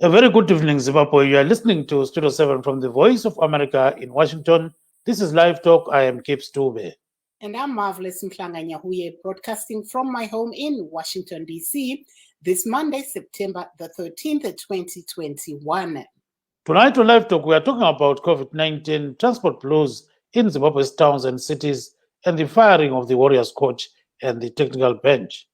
A very good evening, Zimbabwe. You are listening to Studio 7 from the Voice of America in Washington. This is Live Talk. I am Kip Stube. And I'm Marvelous Mhlanga-Nyahuye, broadcasting from my home in Washington, D.C. this Monday, September the 13th, 2021. Tonight on Live Talk, we are talking about COVID-19, transport blues in Zimbabwe's towns and cities, and the firing of the Warriors coach and the technical bench.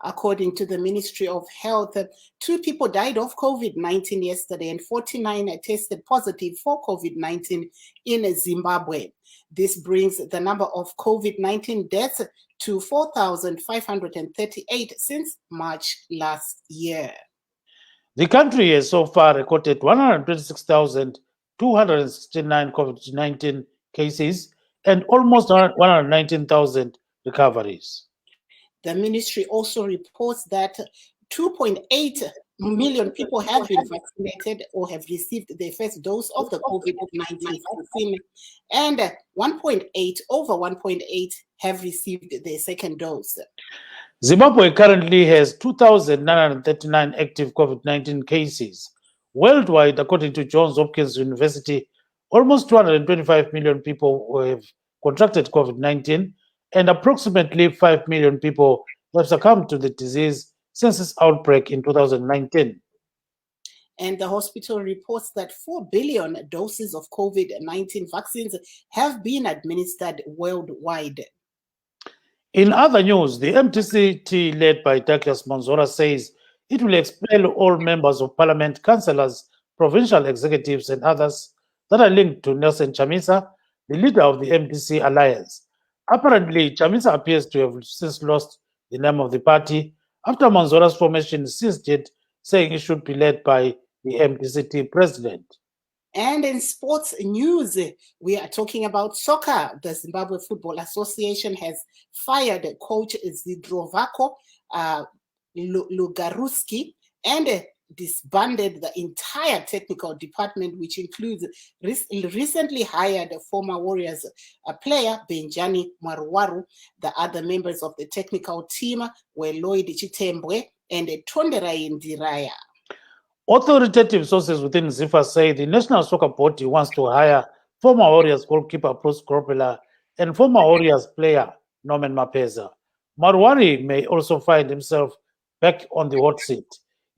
According to the Ministry of Health, 2 people died of COVID-19 yesterday and 49 tested positive for COVID-19 in Zimbabwe. This brings the number of COVID-19 deaths to 4,538 since March last year. The country has so far recorded 126,269 COVID-19 cases and almost 119,000 recoveries. The ministry also reports that 2.8 million people have been vaccinated or have received their first dose of the COVID-19 vaccine, and over 1.8 have received their second dose. Zimbabwe currently has 2,939 active COVID-19 cases. Worldwide, according to Johns Hopkins University, almost 225 million people have contracted COVID-19, and approximately 5 million people have succumbed to the disease since its outbreak in 2019. And the hospital reports that 4 billion doses of COVID-19 vaccines have been administered worldwide. In other news, the MTCT led by Douglas Monzora says it will expel all members of parliament, councillors, provincial executives, and others that are linked to Nelson Chamisa, the leader of the MDC alliance. Apparently, Chamisa appears to have since lost the name of the party after Monzora's formation ceased it, saying it should be led by the MDCT president. And in sports news, we are talking about soccer. The Zimbabwe Football Association has fired coach Zdravko Logarušić and disbanded the entire technical department, which includes recently hired former Warriors player Benjani Maruwaru. The other members of the technical team were Lloyd Chitembwe and Tonderai Ndiraya. Authoritative sources within ZIFA say the National Soccer Board wants to hire former Warriors goalkeeper Bruce Grobbelaar and former Warriors player Norman Mapeza. Maruwari may also find himself back on the hot seat.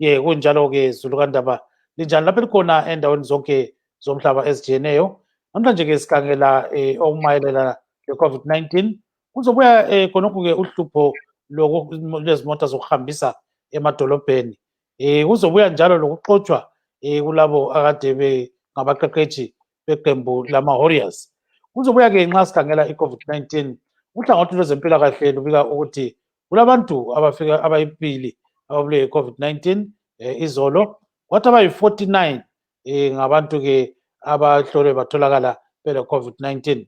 Kunjalo-ke Zulukandaba linjani lapha likhona endaweni zonke zomhlaba ezijiyeneyo. Namhlanje-ke sikhangela okumayelana le-COVID-19. Kuzobuya khonokhu-ke uhlupho lwezimota zokuhambisa emadolobheni. Kuzobuya njalo lokuxotshwa kulabo akade bengabaqeqeshi beqembu lama-Warriors. Kuzobuya-ke nxa sikhangela i-COVID-19, uhlangothi lwezempilakahle lubika ukuthi kulabantu abafika abayibili ababulawe i-COVID-19 izolo, kwathi abayi-49 ngabantu-ke abahlolwe batholakala bele-COVID-19.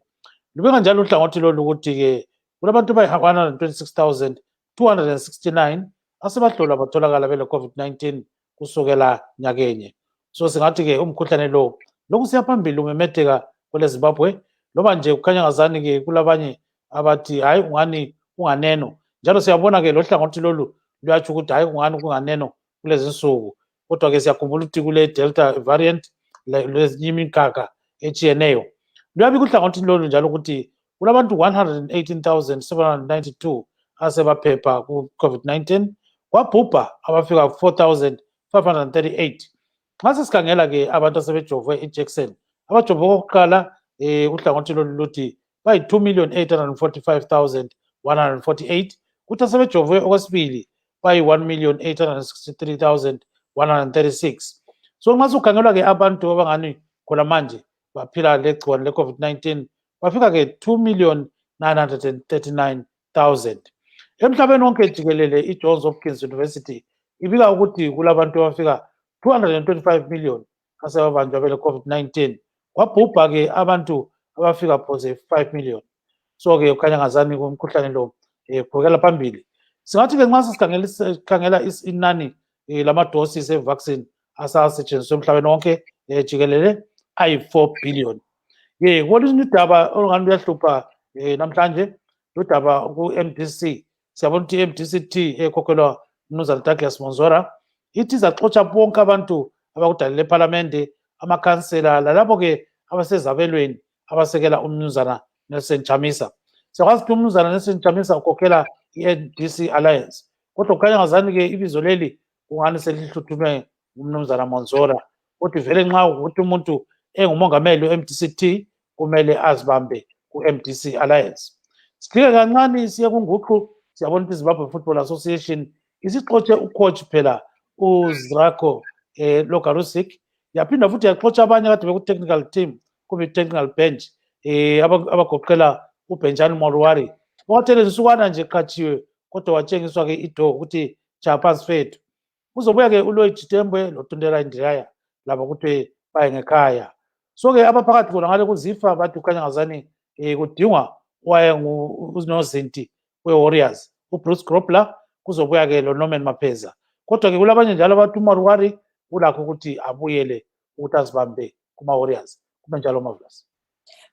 Lubika njalo uhlangothi lolu ukuthi-ke kulabantu abayi-126,269 asebahlolwa batholakala bele-COVID-19 kusukela nyakenye. So singathi-ke umkhuhlane lo lokhu siyaphambili umemetheka kwele Zimbabwe, loba nje kukhanya ngazani-ke kulabanye abathi hayi ungani unganeno, njalo siyabona-ke lo hlangothi lolu luyatsho ukuthi hayi ungani kunganeno kulezi nsuku, kodwa-ke siyakhumbula ukuthi kule Delta variant lezinye imikhakha etshiyeneyo. Luyabika uhlangothi lolu njalo ukuthi kulabantu 118,792 asebaphepha ku-COVID-19, kwabhubha abafika 4,538. Nxa sesikhangela-ke abantu asebejovwe ijekiseni, abajovwe kokuqala uhlangothi lolu luthi bayi-2,845,148, kuthi asebejovwe okwesibili bayi-1,863,136. So nxa sukhangelwa-ke abantu abangani khona manje baphila legciwane le-COVID-19 bafika-ke 2,939,000. Emhlabeni wonke jikelele i-Johns Hopkins University ibika ukuthi kulabantu abafika 225 million asebabanjwa bele-COVID-19, kwabhubha-ke abantu abafika phose 5 million. So-ke ukhanya ngazani kumkhuhlane lo qhubekela phambili. Singathi-ke nxa sikhangela inani lamadosis e-vaccine asasetshenziswa emhlabeni wonke jikelele ayi-4 billion. Kwelinye udaba olungani luyahlupha namhlanje ludaba ku-MDC. Siyabona ukuthi i-MDCT ekhokhelwa Mnumzana Douglas Monzora ithi zaxotsha bonke abantu abakudalele eParlamente, amakhansela lalapho-ke abasezabelweni abasekela umnumzana Nelson Chamisa. Siyakwazi ukuthi umnumzana Nelson Chamisa ukhokhela i-NDC Alliance, kodwa kukhanya ngazani-ke ibizo leli kungani selihluthume umnumzana Monzora, kodwa vele nxa ukuthi umuntu engumongameli we-MDC-T kumele azibambe ku-MDC Alliance. Sifike kancane siye kunguqu, siyabona ukuthi Zimbabwe Football Association isixotshe ucoach phela uZdrako Logarušić, yaphinda futhi yaxotsha abanye kade beku-technical team kumbe technical bench abagoqela uBenjani Morwari. Wakatheleza insukwana nje eqhatshiwe, kodwa watshengiswa-ke ido ukuthi chaphansi fethu. Kuzobuya-ke uLloyd Tembwe loTundela Indiyaya laba ukuthi baye ngekhaya. So-ke abaphakathi khona ngale kuzifa bathi kukhanya ngazani kudingwa unozinti we-Warriors, uBruce Grobler, kuzobuya-ke loNorman Mapeza. Kodwa-ke kulabanye njalo abantu uMorwari ulakho ukuthi abuyele ukuthi azibambe kuma-Warriors. Kube njalo Marvelous.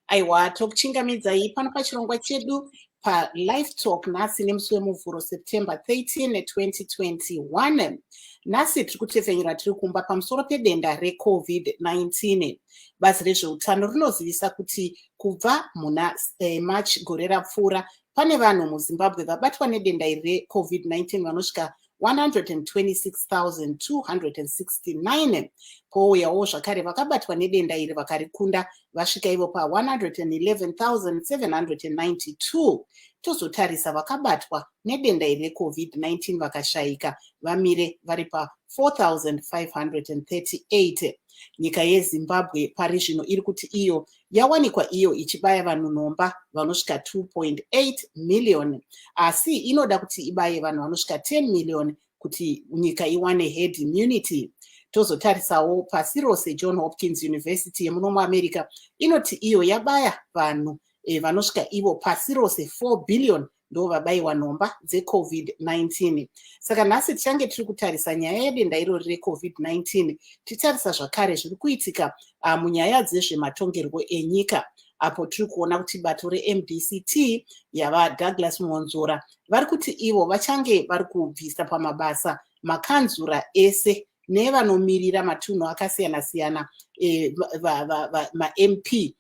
Aiwa, tokuchingamidzai pano pachirongwa chedu paLiveTalk nhasi nemusi wemuvhuro September 13, 2021. Nhasi tiri kutefenyura tiri kumba pamusoro pedenda reCovid-19. Bazi rezveutano rinozivisa kuti kubva muna March gore rapfuura pane vanhu muZimbabwe vabatwa nedenda iri reCovid-19 vanosvika 126,269. Pouyawo zvakare vakabatwa nedenda iri vakarikunda vasvika ivo pa111,792. Tozotarisa vakabatwa nedenda iri reCovid-19 vakashayika vamire vari pa4,538. Nyika yeZimbabwe pari zvino iri kuti iyo yawanikwa iyo ichibaya vanhu nomba vanosvika 2.8 million, asi inoda kuti ibaye vanhu vanosvika 10 million kuti nyika iwane herd immunity. Tozotarisawo pasi rose John Hopkins University yemuno muAmerica inoti iyo yabaya vanhu vanosvika ivo pasi rose 4 billion ndo vabayiwa nomba dzeCovid-19. Saka nhasi tichange tiri kutarisa nyaya yedenda irori reCovid-19, titarisa zvakare zviri kuitika munyaya dzezvematongerwo enyika, apo tiri kuona kuti bato reMDC-T yava Douglas Monzora vari kuti ivo vachange vari kubvisa pamabasa makanzura ese nevanomirira matunhu akasiyana-siyana ma-MP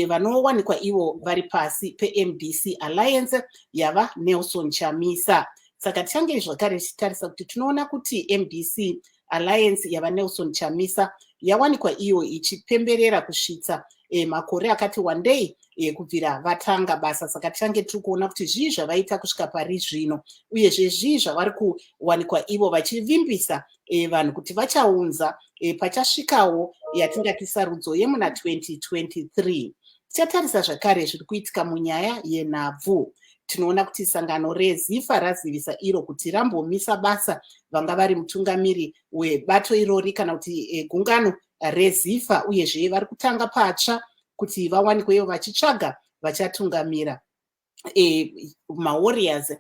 vanowanikwa ivo vari pasi peMDC Alliance yava Nelson Chamisa. Saka tichange zvakare tichitarisa kuti tinoona kuti MDC Alliance yava Nelson Chamisa yawanikwa iyo ichipemberera kusvitsa makore akati wandei kubvira vatanga basa. Saka tichange tiri kuona kuti zvii zvavaita kusvika pari zvino, uyezve zvii zvavari kuwanikwa ivo vachivimbisa vanhu kuti vachaunza pachasvikawo yatingati sarudzo yemuna 2023. Tichatarisa zvakare zviri kuitika munyaya yenhabvu. Tinoona kuti sangano reZIFA razivisa iro kuti rambomisa basa vanga vari mutungamiri webato irori kana kuti gungano reZIFA, uyezve vari kutanga patsva kuti vawanikwewo vachitsvaga vachatungamira maWarriors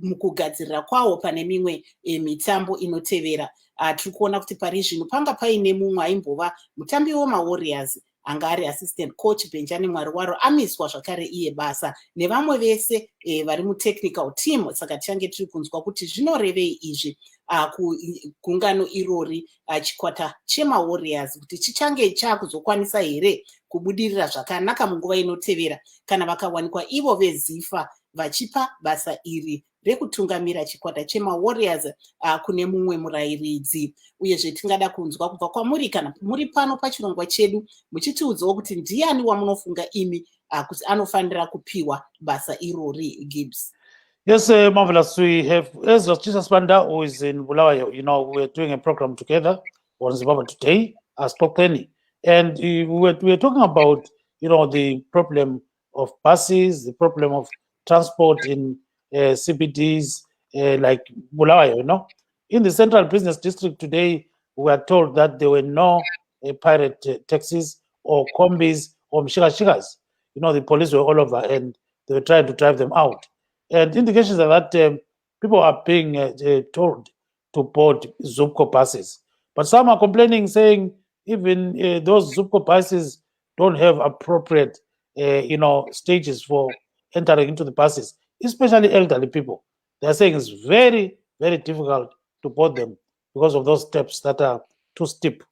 mukugadzirira kwawo pane mimwe mitambo inotevera. Tiri kuona kuti pari zvino panga paine mumwe aimbova mutambi wemaWarriors anga ari assistant coach Benjani Mwariwaro amiswa zvakare iye basa nevamwe vese vari mutechnical team. Saka tichange tiri kunzwa kuti zvinorevei izvi kugungano irori chikwata chemaWarriors kuti chichange chakuzokwanisa here kubudirira zvakanaka munguva inotevera kana vakawanikwa ivo veZIFA vachipa basa iri rekutungamira chikwata chemaWarriors kune mumwe murayiridzi. Uyezve tingada kunzwa kubva kwamuri kana muri pano pachirongwa chedu muchitiudzawo kuti ndiani wamunofunga imi kuti anofanira kupiwa basa irori. Gibbs. Yes, Marvelous. We have Ezra Spanda, who is in Bulawayo. You know, we're doing a program together on Zimbabwe Today, Stockpenny. And we were talking about, you know, the problem of buses, the problem of transport in CBDs like Bulawayo, you know. In the Central Business District today, we are told that there were no pirate taxis or combis or mshikashikas. You know, the police were all over and they were trying to drive them out. And indications are that people are being told to board Zupco buses. But some are complaining, saying even those Zupco buses don't have appropriate, you know, stages for entering into the buses, especially elderly people. They're saying it's very, very difficult to board them. because of those steps that are too steep.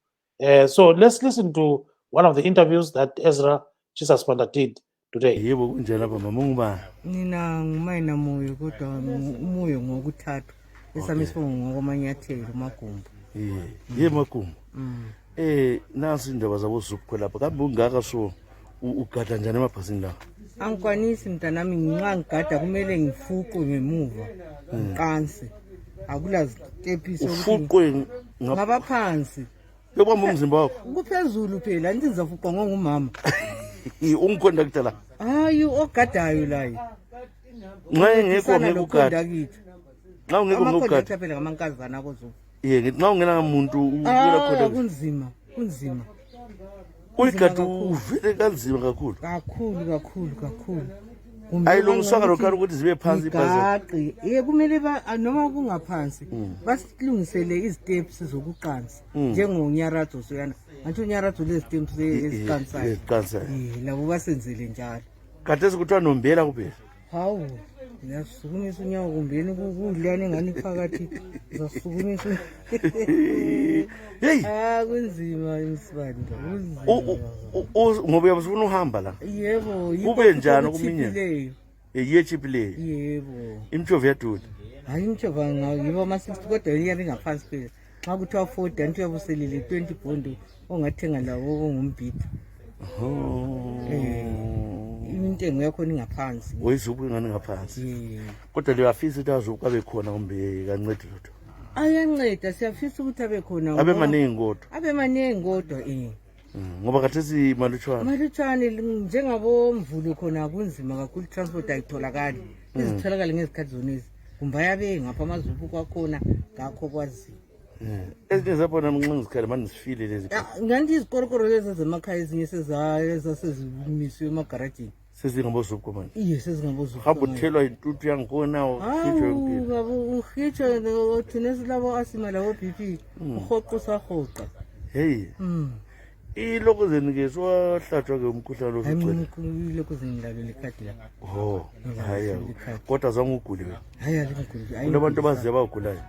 So let's listen to one of the interviews that Ezra Chisaspanda did today. Yebo kunjani lapha mama ungubani? Mina ngumayina moyo kodwa umoyo ngokuthathu esami sibongo ngokumanyathelo magumbu. Ye magumbu. Nasi indaba zabo zukho lapha kambe ungaka so ugada njani emabhasini la? Angikwanisi mntanami nxa ngigada kumele ngifuqwe ngemuva ngiqansi. Akula zitepiso Ufuqwe ngaba phansi. Yobamba umzimba wakho. Kuphezulu phela anti ngizafuqwa ngongumama. Ungikhonda kudala. Hayi ogadayo la. Nxa ngekho ngekugada. Nxa ungekho ngokugada phela ngamankazana akozo. Ngithi nxa ungena umuntu ukula khona kunzima. Uyigada uvele kanzima kakhulu. Kakhulu. Ayilungiswanga lokho ukuthi zibe phansi ibhasi. Kumele noma kungaphansi basilungisele iziteps zokuqansa njengonyaradzo soyana ngathi unyaradzo lezi steps eziqansayo labo basenzele njalo. Khathesi kuthiwa nombela kuphela. Hawu ngiyasukumisa unyawo kumbeni kudlane ngani phakathi ngizasukumisa. Hey kunzima imsibanda ngoba uyabufuna uhamba la. Yebo kube njani okuminyana yechipileyo. Yebo imthovu yadula. Hayi imthovu ngayiba ama-60 kodwa iyabe ngaphansi phela xa kuthiwa 40 anti uyabuselele 20 bondo ongathenga lawo ongumbhida. Intengo yakhona ingaphansi. Wayizuphi ngani ngaphansi. Kodwa liyafisa ukuthi azuphi abe khona kumbe kancede lutho. Ayanceda siyafisa ukuthi abe khona. Abe maningi kodwa. Ngoba khathesi malutshwane njengabo Mvulo khona kunzima kakhulu transport ayitholakali. Izitholakala ngezikhathi zonezi. Kumba yabe ngapha amazuphu kwakhona ngakho kwazi. Ezinye zabona nxa ngizikhale manje sifile lezi. Nganti izikorokoro lezi zemakhaya ezinye sezimisiwe emagarajini. Sezingabozupho manje. Iye sezingabozupho. Hamba uthelwa intuthu yangkhona ukhitshwe impilo. Ngabo ukhitshwe thina silabo asima lawo BP. Uhoqo sahoqa. Hey. Iloko zenike swahlatshwa ke umkhuhlane lo ficela. Iloko zenilalo lekhadi la. Hayi. Kodwa zangu ugule wena. Hayi ngigule. Kunabantu abaziya bagulayo.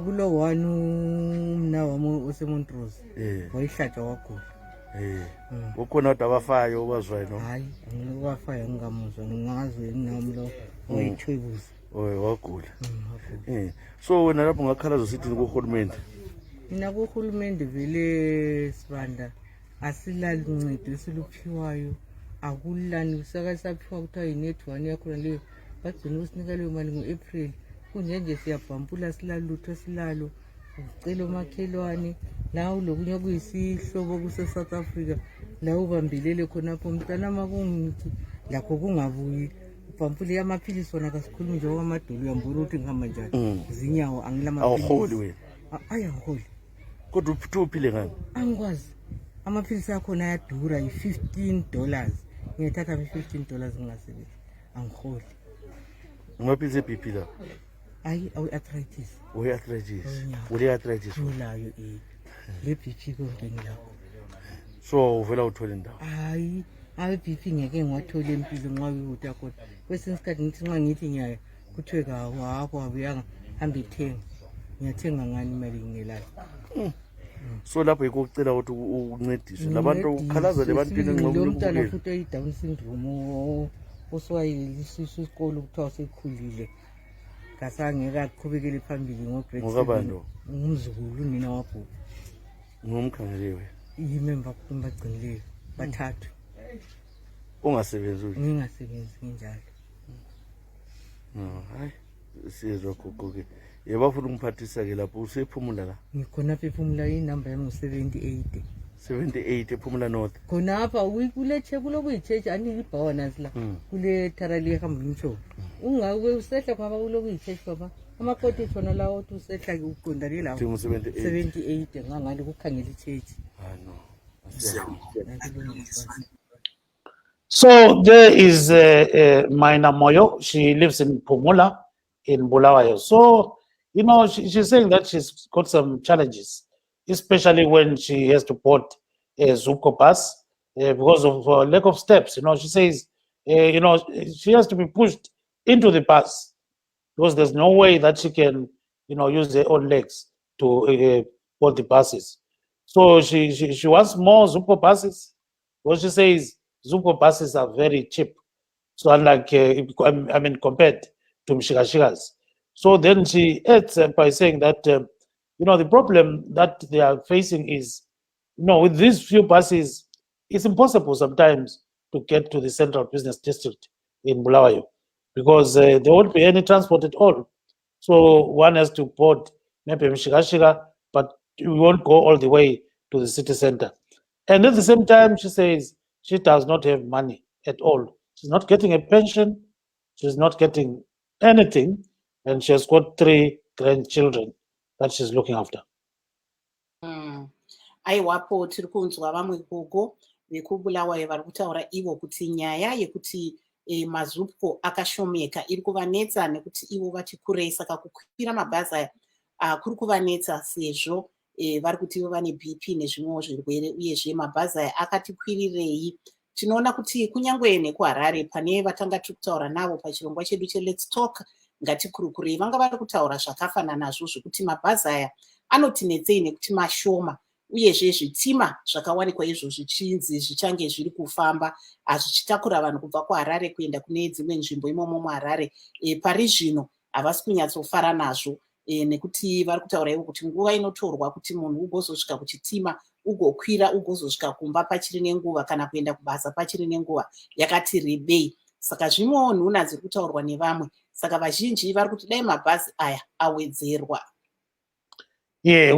Kulo one umna wami oseMontrose. Wayihlatshwa wagula. Ukhona kodwa abafayo obazwayo no? Hayi ngikwafayo ngingamuzwa ngingazwe nginami lo oyithwebuza. Wagula. So wena lapho ngakhalazo sithi kuhulumende. Mina kuhulumende vele sibanda asilali uncedo esiluphiwayo akulani kusakasaphiwa kuthiwa yinet 1 yakhona leyo bagcina usinika leyo mali ngo-April. Kunjenje siyabhampula silalutho silalo ucela umakhelwane nawe lokunye okuyisihlobo kuse-South Africa la ubambelele khonapho mntana makungithi lakho kungabuyi ubhampule amaphilisi wona kasikhulumi nje kwamadolo uyambona ukuthi ngihamba njani zinyawo angilamaphilisi. Awuholi wena? Ayangiholi. Kodwa uphile ngani? Angikwazi. Amaphilisi akhona ayadura $15. Ngiyathatha $15 ngingasebenzi. Angiholi. Amaphilisi eBP la? Hayi arthritis. Ule-arthritis? Ulayo le BP konke ngilapho. So uvela uthola indawo? Hayi BP ngeke ngiwathole empilo nxa uyuthi yakhona. Kwesinye isikhathi ngithi nxa ngithi ngiyaya kuthiwe kawo abuyanga hamba ithenga. Ngiyathenga ngani imali ngelayo. So lapho yikho ucela ukuthi uncediswe labantu ukhalaza lebantwini engxoxweni lomntana futhi oyi-Down syndrome oswayelisiso isikole kuthiwa sekhulile ngasangeke aqhubekele phambili ngo-grade 7 ngumzukulu nina wabhuku ngomkhangelewe yimemba bagcinileyo bathathu ungasebenzi ngingasebenzi nginjalo. Hayi sizwa gogo-ke yebafuna umphathisa ke lapho usephumula la? Ngikhonapha ephumula inamba yami ngu-78. 78 ephumula north. Khonapha ukulethe kulokuyi-church anilibhawa nansi la kule tharali ehamba imshovu ungake usehla kwaba kulokuyi-church baba amakoti khona lawo othi usehla uqondane lawo 78 ngangale kukhangela i-church. So there is Maina Moyo. She lives in Pumula in Bulawayo. So, you know, she's saying that she's got some challenges, especially when she has to board a Zuko bus because of lack of steps. You know, she says, you know, she has to be pushed into the bus because there's no way that she can use their own legs to board the buses. So she wants more Zupco buses. What she says, Zupco buses are very cheap. So unlike, compared to Mshikashikas. So then she adds by saying that, the problem that they are facing is, with these few buses, it's impossible sometimes to get to the central business district in Bulawayo because there won't be any transport at all. So one has to board maybe Mshikashika, but we won't go all the way to the city center. And at the same time, she says she does not have money at all. She's not getting a pension. She's not getting anything. And she has got 3 grandchildren that she's looking after. Aiwapo tiri kunzwa vamwe gogo vekubulawayo vari kutaura ivo kuti nyaya yekuti mazupco akashomeka iri kuvanetsa nekuti ivo vati kurei, saka kukwira mabhazi aya kuri kuvanetsa sezvo vari kuti ivo vane BP nezvimwewo zvirwere, uyezve mabhazi aya akati kwirirei. Tinoona kuti kunyangwe nekuHarare pane vatanga tiri kutaura navo pachirongwa chedu cheLiveTalk ngatikurukurei, vanga vari kutaura zvakafanana nazvo zvekuti mabhazi aya anotinetsei nekuti mashoma, uyezve zvitima zvakawanikwa izvo zvichinzi zvichange zviri kufamba zvichitakura vanhu kubva kuHarare kuenda kune dzimwe nzvimbo imomo muHarare. Pari zvino havasi kunyatsofara nazvo nekuti vari kutaura ivo kuti nguva inotorwa kuti munhu ugozosvika kuchitima ugokwira ugozosvika kumba pachiri nenguva kana kuenda kubasa pachiri nenguva yakati rebei. Saka zvimwewo nhuna dziri kutaurwa nevamwe, saka vazhinji vari kuti dai mabhazi aya awedzerwa. Yeah,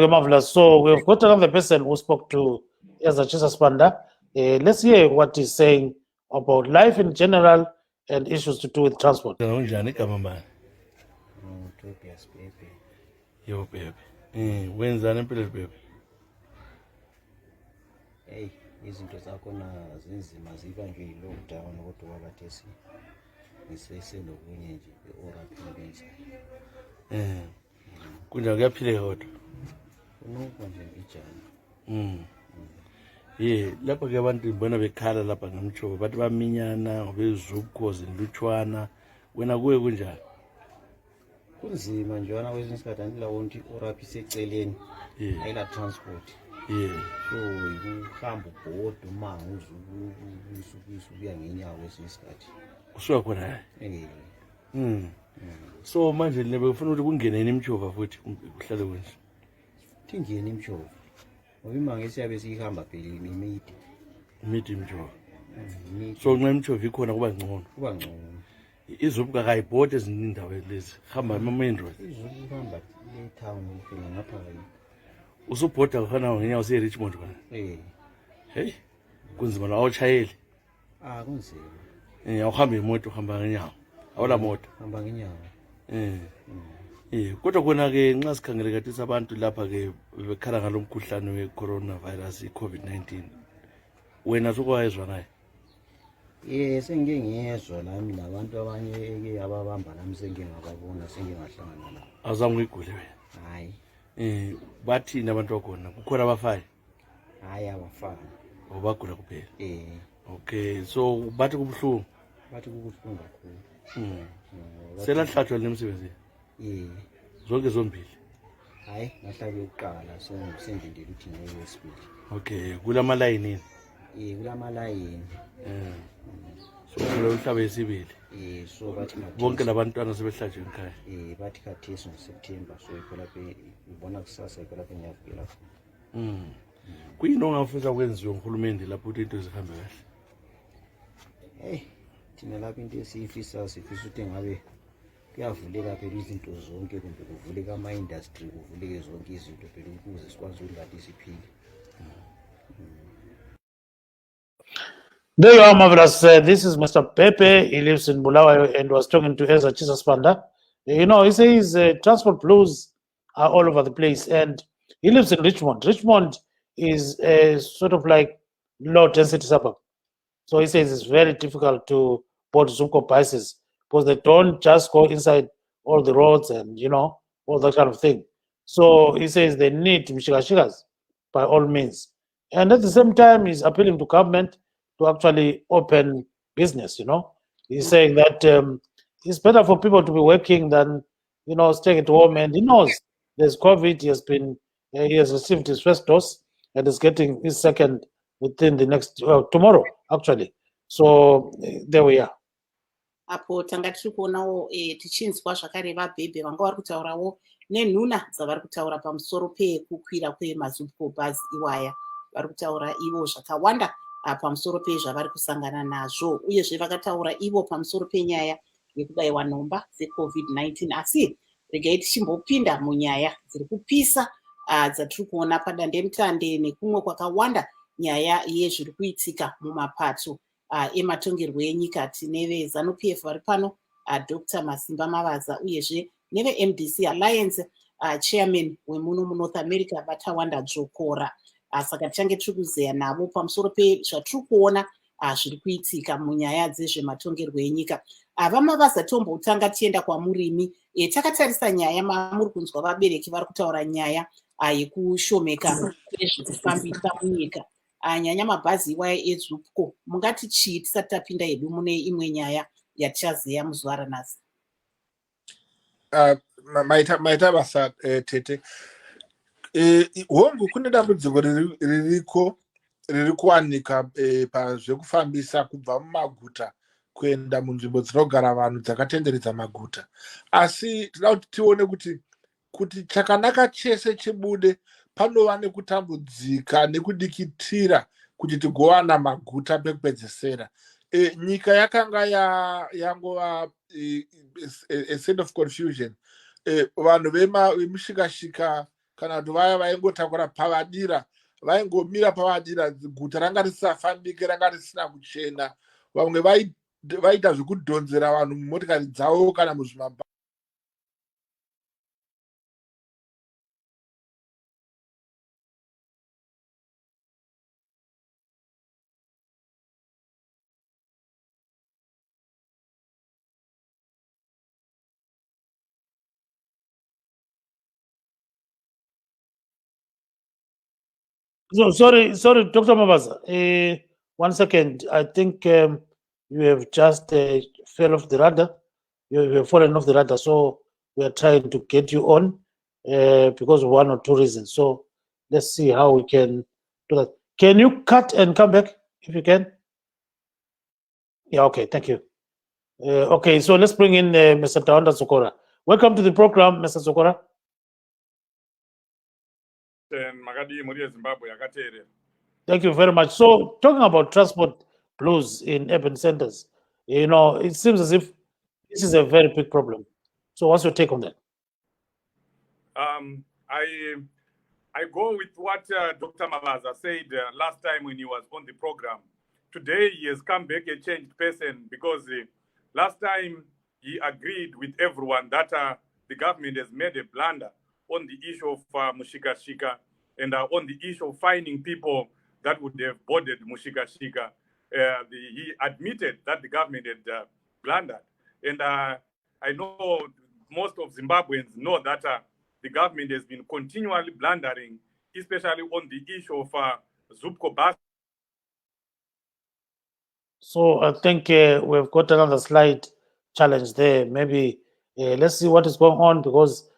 marvelous. So we've got another person who spoke to Ezachisa Spanda. Let's hear what he's saying about life in general and issues to do with transport. Yo, baby. When's that empty, baby? Hey, izinto zakhona zinzima ziba nje i-lockdown kodwa wakathesi ngisese nokunye nje be-oraphilenza kunjani kuyaphileka kodwa kunokuba nje ijani. Lapha-ke abantu ngibona bekhala lapha ngamtsho bathi baminyana ngobezupco zinlutshwana, wena kuwe kunjani? Kunzima nje wana kwesinye isikhathi andilawona ukuthi i-orap iseceleni ayila transport. So ukuhamba ubhoda umango uzukuya ngenyawo kwesinye isikhathi usuka khona. So manje nebefuna ukuthi kungeneni imtshova futhi kuhlale kwenje thingeni imtshova ngoba imango esiyabe siyihamba phela imidi imtshova. So nxa imtshova ikhona kuba ngcono. Izupco akayibhodi ezinye indawo lezi hamba ema-main road. Izupco ihamba le-town phela ngapha usubhoda kufana ngenyawo usiye-Richmond khona. Hey, kunzima la awutshayeli. Kunzima. Awuhambe imoto uhamba ngenyawo. Awula moto. Hamba ngenyawo. Kodwa khona-ke nxa sikhangele kathesi abantu lapha-ke bekhala ngalo mkhuhlane we-coronavirus, i-COVID-19. Wena sukwayezwa ngaye? Sengike ngiyezwa nami nabantu abanye ababamba nami sengingababona sengingahlangana nabo. Awuzange uyigule wena? Hayi. Bathini abantu bakhona? Kukhona abafayo? Hayi, abafana. Bagula kuphela? Okay, so bathi kubuhlungu? Bathi kubuhlungu kakhulu. Selahlatshwa nemsebenzini? Zonke zombili? Hayi, ngahlabe yokuqala sengindele ukuthi ngeke wesibili. Okay, kulamalayini yini? Kulamalayini. So uhlabe yesibili? So bathi bonke labantwana sebehlatshwe ekhaya? Bathi khathesi ngoSeptember, so ikho lapho ngibona kusasa ikho lapho ngiyavukela khona. Kuyini ongafisa kwenziwe nguhulumende lapho ukuthi into zihambe kahle? Thina lapho into esiyifisa sifisa ukuthi ngabe kuyavuleka phela izinto zonke, kumbe kuvuleka ama-industry, kuvuleke zonke izinto phela ukuze sikwazi ukuthi ngathi siphile. There you are, marvelous. This is Mr. Pepe. He lives in Bulawayo and was talking to Ezachisa Spanda. He says transport blues are all over the place, and he lives in Richmond. Richmond is a sort of like low-density suburb. So he says it's very difficult to board Zupco buses because they don't just go inside all the roads and, all that kind of thing. So he says they need Mshikashikas by all means. And at the same time, he's appealing to government to actually open business, He's saying that it's better for people to be working than staying at home, and he knows there's COVID. He has received his first dose and is getting his second within the next tomorrow, actually. So there we are. Apo tanga tiri kuonawo tichinzwa zvakare vabhebhe vanga vari kutaurawo nenhuna dzavari kutaura pamusoro pekukwira kwemazupco bus iwaya. Vari kutaura ivo zvakawanda pamusoro pezvavari kusangana nazvo, uyezve vakataura ivo pamusoro penyaya yekubayiwa nhomba dzeCovid-19. Asi regai tichimbopinda munyaya dziri kupisa dzatiri kuona padandemutande nekumwe kwakawanda, nyaya yezviri kuitika mumapato ematongerwo enyika. Tine veZANU-PF vari pano, Dr. Masimba Mavaza, uyezve neve-MDC Alliance chairman wemuno muNorth America Batawanda Dzvokora. Saka tichange tiri kuzeya navo pamusoro pezvatiri kuona zviri kuitika munyaya dzezvematongerwo enyika. Vamavaza, tombotanga tienda kwamurimi. Takatarisa nyaya mamuri kunzwa vabereki vari kutaura nyaya yekushomeka kwezvekufambisa munyika, nyanya mabhazi iwaya eZupco. Mungati chii tisati tapinda hedu mune imwe nyaya yatichazeya muzuva ranhasi? Maita basa Tete. Hongu kune dambudziko riri kuwanika pazvekufambisa kubva mumaguta kuenda munzvimbo dzinogara vanhu dzakatenderedza maguta. Asi tinoda kuti tione kuti chakanaka chese chibude panova nekutambudzika nekudikitira kuti tigowana maguta pekupedzesera. Nyika yakanga yangova a state of confusion. Vanhu vemushikashika kana kuti vaya vaingotakura pavadira vaingomira pavadira, guta ranga risafambike, ranga risina kuchena. Vamwe vaita zvekudhonzera vanhu mumotikari dzavo kana muzvimabha. So sorry, Dr. Mavaza. 1 second. I think you have just fell off the radar. You have fallen off the radar. So we are trying to get you on because of one or two reasons. So let's see how we can do that. Can you cut and come back if you can? Yeah, okay, thank you. Okay, so let's bring in Mr. Tawanda Sokora. Welcome to the program, Mr. Sokora. Thank you very much. So talking about transport blues in urban centers, it seems as if this is a very big problem. So what's your take on that? I go with what Dr. Mavaza said last time when he was on the program. Today he has come back a changed person because last time he agreed with everyone that the government has made a blunder on the issue of Mushikashika and on the issue of finding people that would have boarded Mushikashika. He admitted that the government had blundered. And I know most of Zimbabweans know that the government has been continually blundering, especially on the issue of Zupco bus. So I think we've got another slight challenge there. Maybe let's see what is going on, because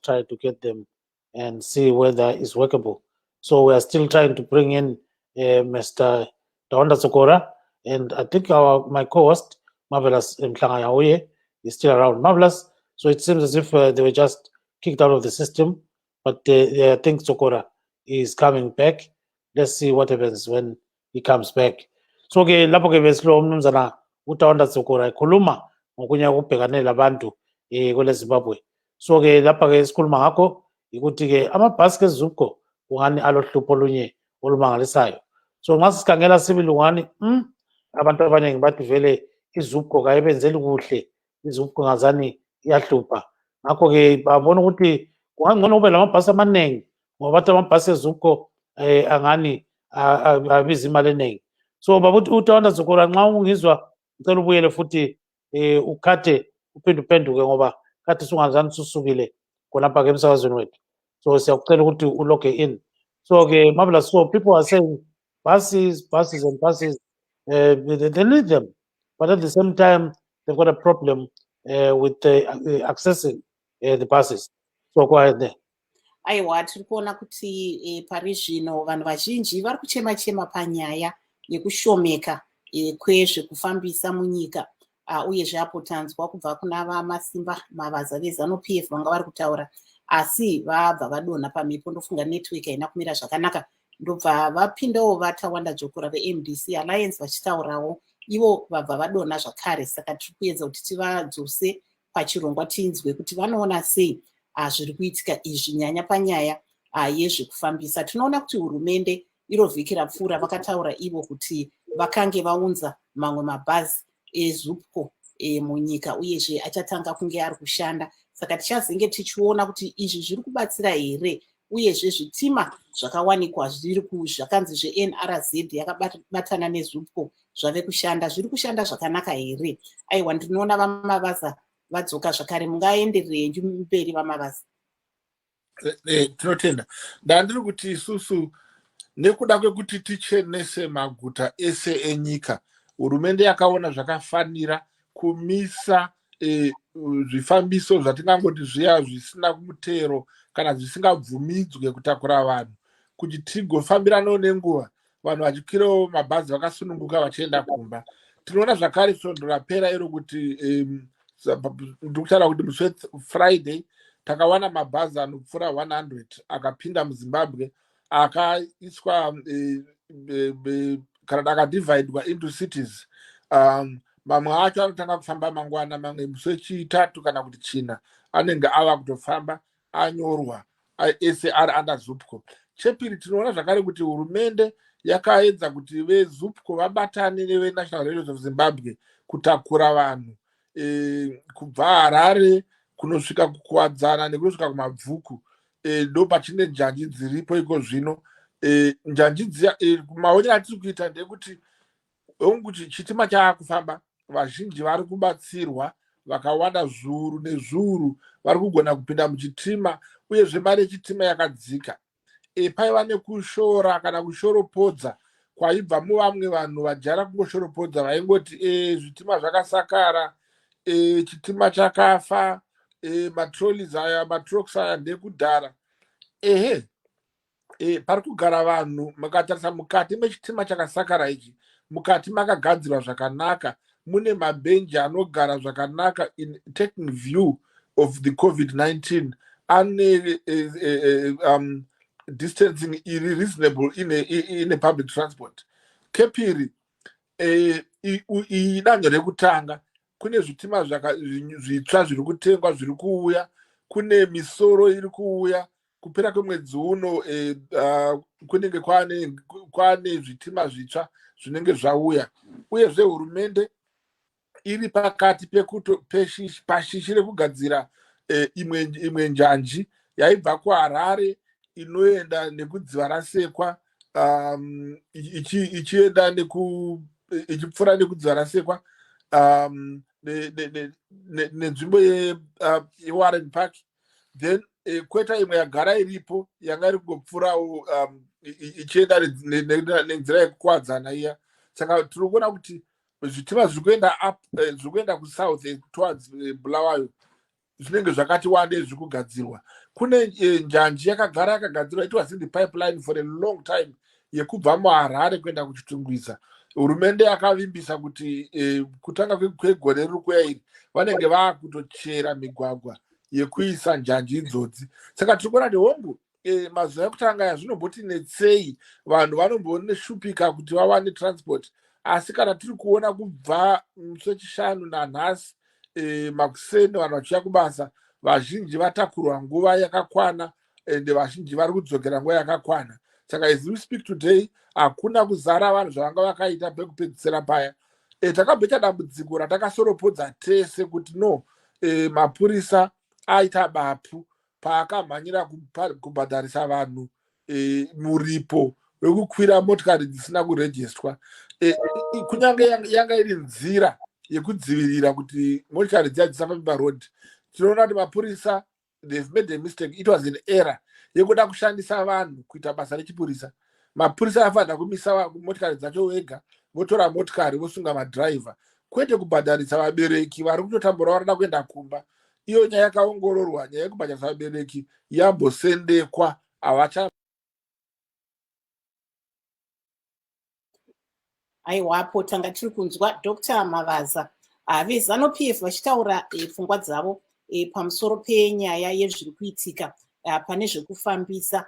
try to get them and see whether it's workable. So we are still trying to bring in Mr. Tawanda Sokora, and I think my co-host Marvelous Mhlanga is still around. Marvelous. So it seems as if they were just kicked out of the system, but I think Sokora is coming back. Let's see what happens when he comes back. So ke lapho ke besilo umnumzana uTawanda Sokora ekhuluma ngokunya ukubhekanela abantu kwele Zimbabwe. So ke lapha ke isikhuluma ngakho ukuthi ke amabhasi ke Zupco ungani alohlupho olunye olumangalisayo. So nxa sikhangela sibili ungani abantu abaningi bathi vele iZupco kayibenzeli kuhle, iZupco ngazani iyahlupha. Ngakho ke babona ukuthi kungangcono kube lamabhasi amaningi ngoba bathi amabhasi eZupco angani abiza imali eningi. So babuthi uTawanda Sokora nxa ungizwa ngicela ubuyele futhi ukhathe uphinde uphenduke ngoba kade sungazani susukile khonapha ke emsakazweni wethu. So siyakucela ukuthi uloge in. So ke Marvelous, so people are saying buses and buses, they need them. but at the same time, they've got a problem with accessing the buses. So go ahead there. Aiwa, tiri kuona kuti pari zvino vanhu vazhinji vari kuchema-chema panyaya yekushomeka kwezvekufambisa munyika, uyezve apo tanzwa kubva kuna vamasimba mavaza veZANU-PF vanga vari kutaura, asi vabva vadonha pamhepo, ndofunga network haina kumira zvakanaka, ndobva vapindawo vatawanda jokora veMDC Alliance vachitaurawo, ivo vabva vadonha zvakare. Saka tiri kuedza kuti tivadzose pachirongwa tinzwe kuti vanoona sei zviri kuitika izvi, nyanya panyaya yezvekufambisa. Tinoona kuti hurumende iro vhiki rapfuura vakataura ivo kuti vakange vaunza mamwe mabhazi eZUPCO munyika, uyezve achatanga kunge ari kushanda. Saka tichazenge tichiona kuti izvi zviri kubatsira here, uyezve zvitima zvakawanikwa zvakanzi zveNRZ yakabatana neZUPCO zvave kushanda, zviri kushanda zvakanaka here? Aiwa, ndinoona vamabasa vadzoka zvakare, mungaenderei mberi vamabasa? Tinotenda. Ndandiri kuti isusu nekuda kwekuti tichenese maguta ese enyika, hurumende yakaona zvakafanira kumisa zvifambiso zvatingangoti zviya zvisina mutero kana zvisingabvumidzwe kutakura vanhu, kuti tigofambiranawo nenguva, vanhu vachikwirawo mabhazi vakasununguka vachienda kumba. Tinoona zvakare svondo rapera iro kuti ndikutaura kuti musi weFriday takawana mabhazi anopfuura 100 akapinda muZimbabwe, akaiswa kana akadivhaidwa into cities. Mamwe acho anotanga kufamba mangwana, mamwe musi wechitatu kana kuti china anenge ava kutofamba anyorwa ese ari under ZUPCO. Chepiri, tinoona zvakare kuti hurumende yakaedza kuti veZUPCO vabatane neveNational Railways of Zimbabwe kutakura vanhu kubva Harare kunosvika kukuwadzana nekunosvika kumabvuku. Ndo pachine njanji dziripo iko zvino. Njanji dziya maonero atiri kuita ndekuti onguti chitima chaakufamba, vazhinji vari kubatsirwa, vakawanda zviuru nezviuru vari kugona kupinda muchitima, uyezve mari yechitima yakadzika. Paiva nekushora kana kushoropodza kwaibva muvamwe vanhu vajara kungoshoropodza, vaingoti zvitima zvakasakara, chitima chakafa, matrolleys aya, matrokes aya ndekudhara. Pari kugara vanhu, mukatarisa mukati mechitima chakasakara ichi, mukati makagadzirwa zvakanaka, mune mabhenji anogara zvakanaka, in taking view of the COVID-19, ane distancing iri reasonable in a public transport. Kepiri, danho rekutanga, kune zvitima zvitsva zviri kutengwa zviri kuuya, kune misoro iri kuuya. Kupera kwemwedzi uno kunenge kwane zvitima zvitsva zvinenge zvauya, uyezve hurumende iri pakati pashishi rekugadzira imwe njanji yaibva kuHarare inoenda nekudziva rasekwa, ichienda ichipfuura nekudziva rasekwa nenzvimbo yeWarren Park. Then kweta imwe yagara iripo yanga iri kungopfuurawo ichienda nenzira yekukwadzana iya. Saka tiri kuona kuti zvitima zviri kuenda kusouth towards Bulawayo zvinenge zvakati wandei zviri kugadzirwa. Kune njanji yakagadzirwa, it was in the pipeline for a long time, yekubva muHarare kuenda kuchitungwiza. Hurumende yakavimbisa kuti kutanga kwegore riri kuuya iri vanenge vaakutochera migwagwa yekuisa njanji idzodzi. Saka tiri kuona kuti hongu mazuva ekutanga aya zvinomboti netsei, vanhu vanomboneshupika kuti vawane transport. Asi kana tiri kuona kubva musi wechishanu nanhasi makuseni vanhu vachiuya kubasa, vazhinji vatakurwa nguva yakakwana, ende vazhinji vari kudzokera nguva yakakwana. Saka as we speak today, hakuna kuzara vanhu zvavanga vakaita pekupedzisira paya. Takabvecha dambudziko ratakasoropodza tese kuti no, mapurisa aita bapu paakamhanyira kubhadharisa vanhu muripo wekukwira motikari dzisina kurejistwa. Kunyange yanga iri nzira yekudzivirira kuti motikari dziya dzisafambi parodhi. Tinoona kuti mapurisa, they've made a mistake. It was an error yekuda kushandisa vanhu kuita basa rechipurisa. Mapurisa afanira kumisa motikari dzacho wega, votora motikari vosunga madhiraivha. kwete kubhadharisa vabereki vari kutotambura varida kuenda kumba. Iyo nyaya yakaongororwa, nyaya yekubhadharisa vabereki yambosendekwa. Havacha aiwapo tanga tiri kunzwa Dr. Mavaza veZANU-PF vachitaura pfungwa dzavo pamusoro penyaya yezviri kuitika pane zvekufambisa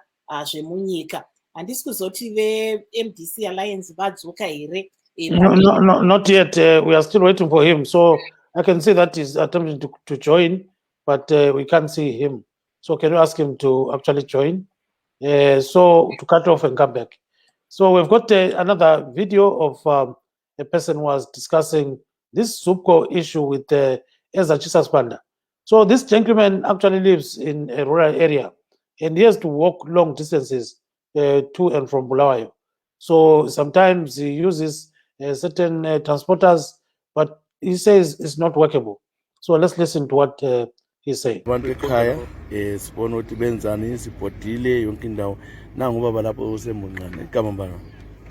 zvemunyika. Handisi kuzoti veMDC Alliance vadzoka here? No, not yet. We are still waiting for him. So I can see that he's attempting to join, but we can't see him. So can you ask him to actually join? So to cut off and come back. So we've got another video of a person who was discussing this Zupco issue with Eza Chisaspanda. So this gentleman actually lives in a rural area and he has to walk long distances to and from Bulawayo. So sometimes he uses certain transporters, but he says it's not workable. So let's listen to what he's saying. Abantu ekhaya sibona ukuthi benzani sibhodile yonke indawo nangu baba lapho usemonqane igama mbana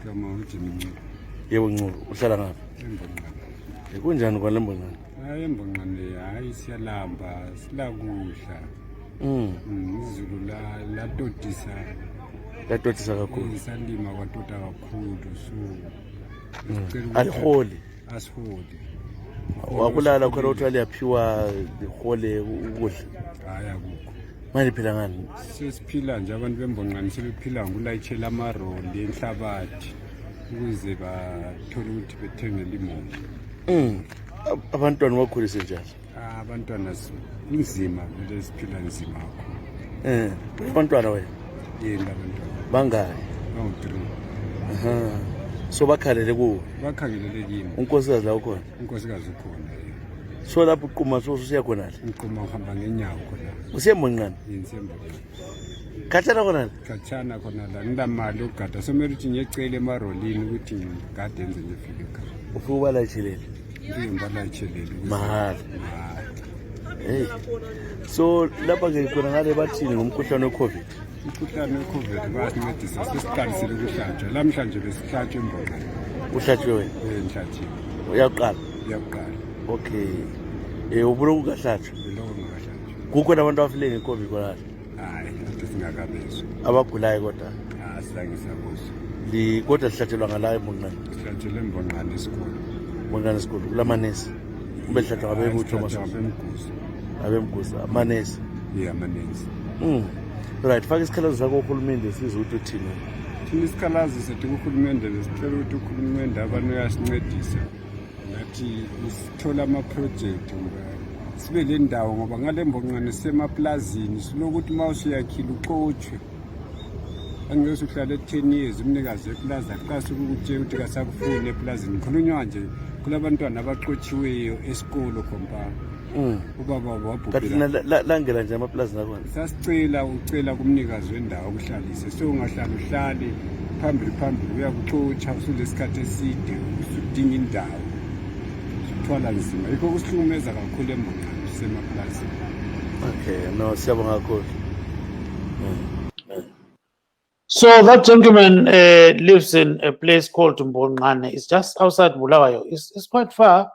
igama uthi Nculu. Yebo Nculu uhlala ngapha Embonqane. Kunjani kwa lembonqane? Hayi embonqane hayi siyalamba silakudla. Izulu latotisa kakhulu. Isalima kwatota kakhulu so aliholi asiholi. Wakulala khona uthi aliyaphiwa ihole ukudla. Hayi akukho. Manje phela ngani? Sesiphila nje abantu bembonqane sebephila ngokulayitshela amaroli enhlabathi ukuze bathole ukuthi bethengele imali. Abantwana bakhulise njani? Abantwana kunzima vele siphila nzima kakhulu. Abantwana wena? Yena abantwana. Bangaki? Bawu-3. So bakhalele kuwo? Bakhangelele kimi. Unkosikazi la ukhona? Unkosikazi ukhona. So lapho uqhuma usuya khona la? Ngiqhuma ngihamba ngenyawo khona. Usembonqane? Yisembonqane. Khatshana khona la? Khatshana khona la. Nginamali yokugada. Somele ukuthi ngiyecela emarolini ukuthi ngigade enze ngifike ekhaya. Ufike ubalayitshelele? Ngibalayitshelele. Mahhala. Hey. So lapha ke khona ngale bathini ngomkhuhlane weCovid? Umkhuhlane weCovid bayasincedisa sesiqalisile ukuhlatshwa. Lamhlanje besihlatshwe embonqane. Uhlatshwe wena? Ngihlatshiwe. Uyaqala? Uyaqala. Okay. Ubulungu ngahlatshwa? Ubulungu ngahlatshwa. Kukho nabantu abafile ngeCovid khona? Hayi, kanti singakabezwa. Abagulayo kodwa? Asilange kodwa sihlatshelwa ngala embonqane? Sihlatshelwe embonqane esikhulu. Embonqane esikhulu kulamanesi? Kube sihlatshelwa ngabebutho abemguso. Abemguso, amanesi? Amanesi. Right, faka isikhalazo sakho uhulumende sizwe ukuthi uthini. Thina isikhalazo sethu kuhulumende besicela ukuthi uhulumende abantu uyasincedisa. Nathi sithola ama-project sibe le ndawo ngoba ngale mbonqane sisemaplazini silokuthi uma usuyakhile uxotshwe. Angeke uhlale 10 years umnikazi weplaza aqase ukutshela ukuthi kasakufuni eplazini. Khulunywa nje kulabantwana abaqotshiweyo esikolo compound. Ubaba wabhubhela. Kathi langela nje amaplazini akho. Sasicela ucela kumnikazi wendawo ukuhlalise. So ungahlala uhlale phambili uyakuxotsha usulesikhathi eside usudinga indawo. Uthwala nzima. Yikho kusihlukumeza kakhulu embonqane sisemaplazini. Okay, no, siyabonga kakhulu. So that gentleman lives in a place called Mbonqane. It's just outside Bulawayo. It's quite far,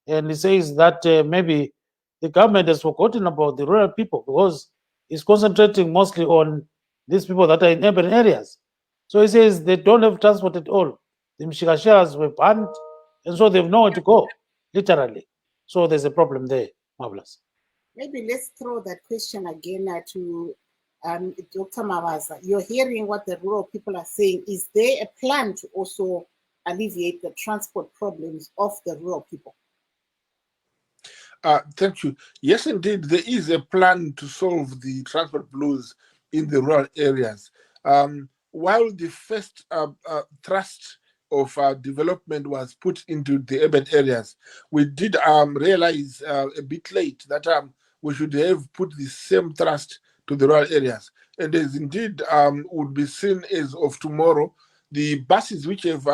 and he says that maybe the government has forgotten about the rural people because it's concentrating mostly on these people that are in urban areas. So he says they don't have transport at all. The mshikashikas were banned, and so they have nowhere to go, literally. So there's a problem there, Marvelous. Maybe let's throw that question again to Dr. Mavaza. You're hearing what the rural people are saying. Is there a plan to also alleviate the transport problems of the rural people? Thank you. Yes, indeed, there is a plan to solve the transport blues in the rural areas. While the first thrust of development was put into the urban areas, we did realize a bit late that we should have put the same thrust to the rural areas. And as indeed would be seen as of tomorrow, the buses which have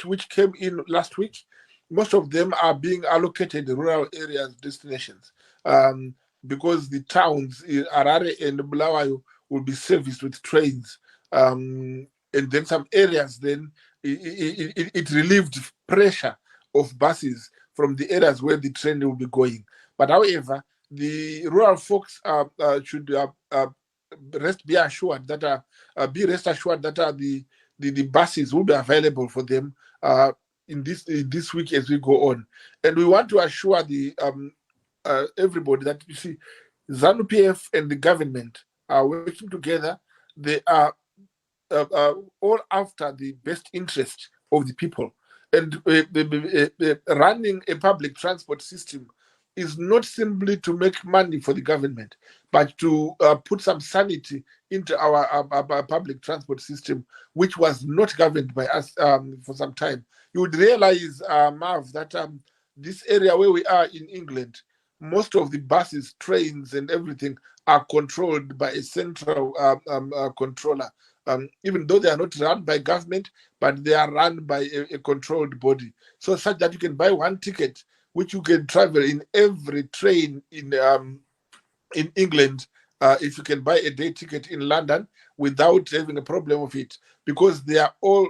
which came in last week, most of them are being allocated rural areas destinations because the towns, Harare and Bulawayo, will be serviced with trains. And then some areas, then it relieved pressure of buses from the areas where the train will be going. But however, the rural folks should be assured that the buses will be available for them in this week as we go on. And we want to assure the everybody that, you see, ZANU-PF and the government are working together. They are all after the best interest of the people. And running a public transport system is not simply to make money for the government, but to put some sanity into our public transport system, which was not governed by us for some time. You would realize, Marv, that this area where we are in England, most of the buses, trains, and everything are controlled by a central controller. Even though they are not run by government, but they are run by a controlled body. So such that you can buy one ticket, which you can travel in every train in England, if you can buy a day ticket in London without having a problem of it, because they are all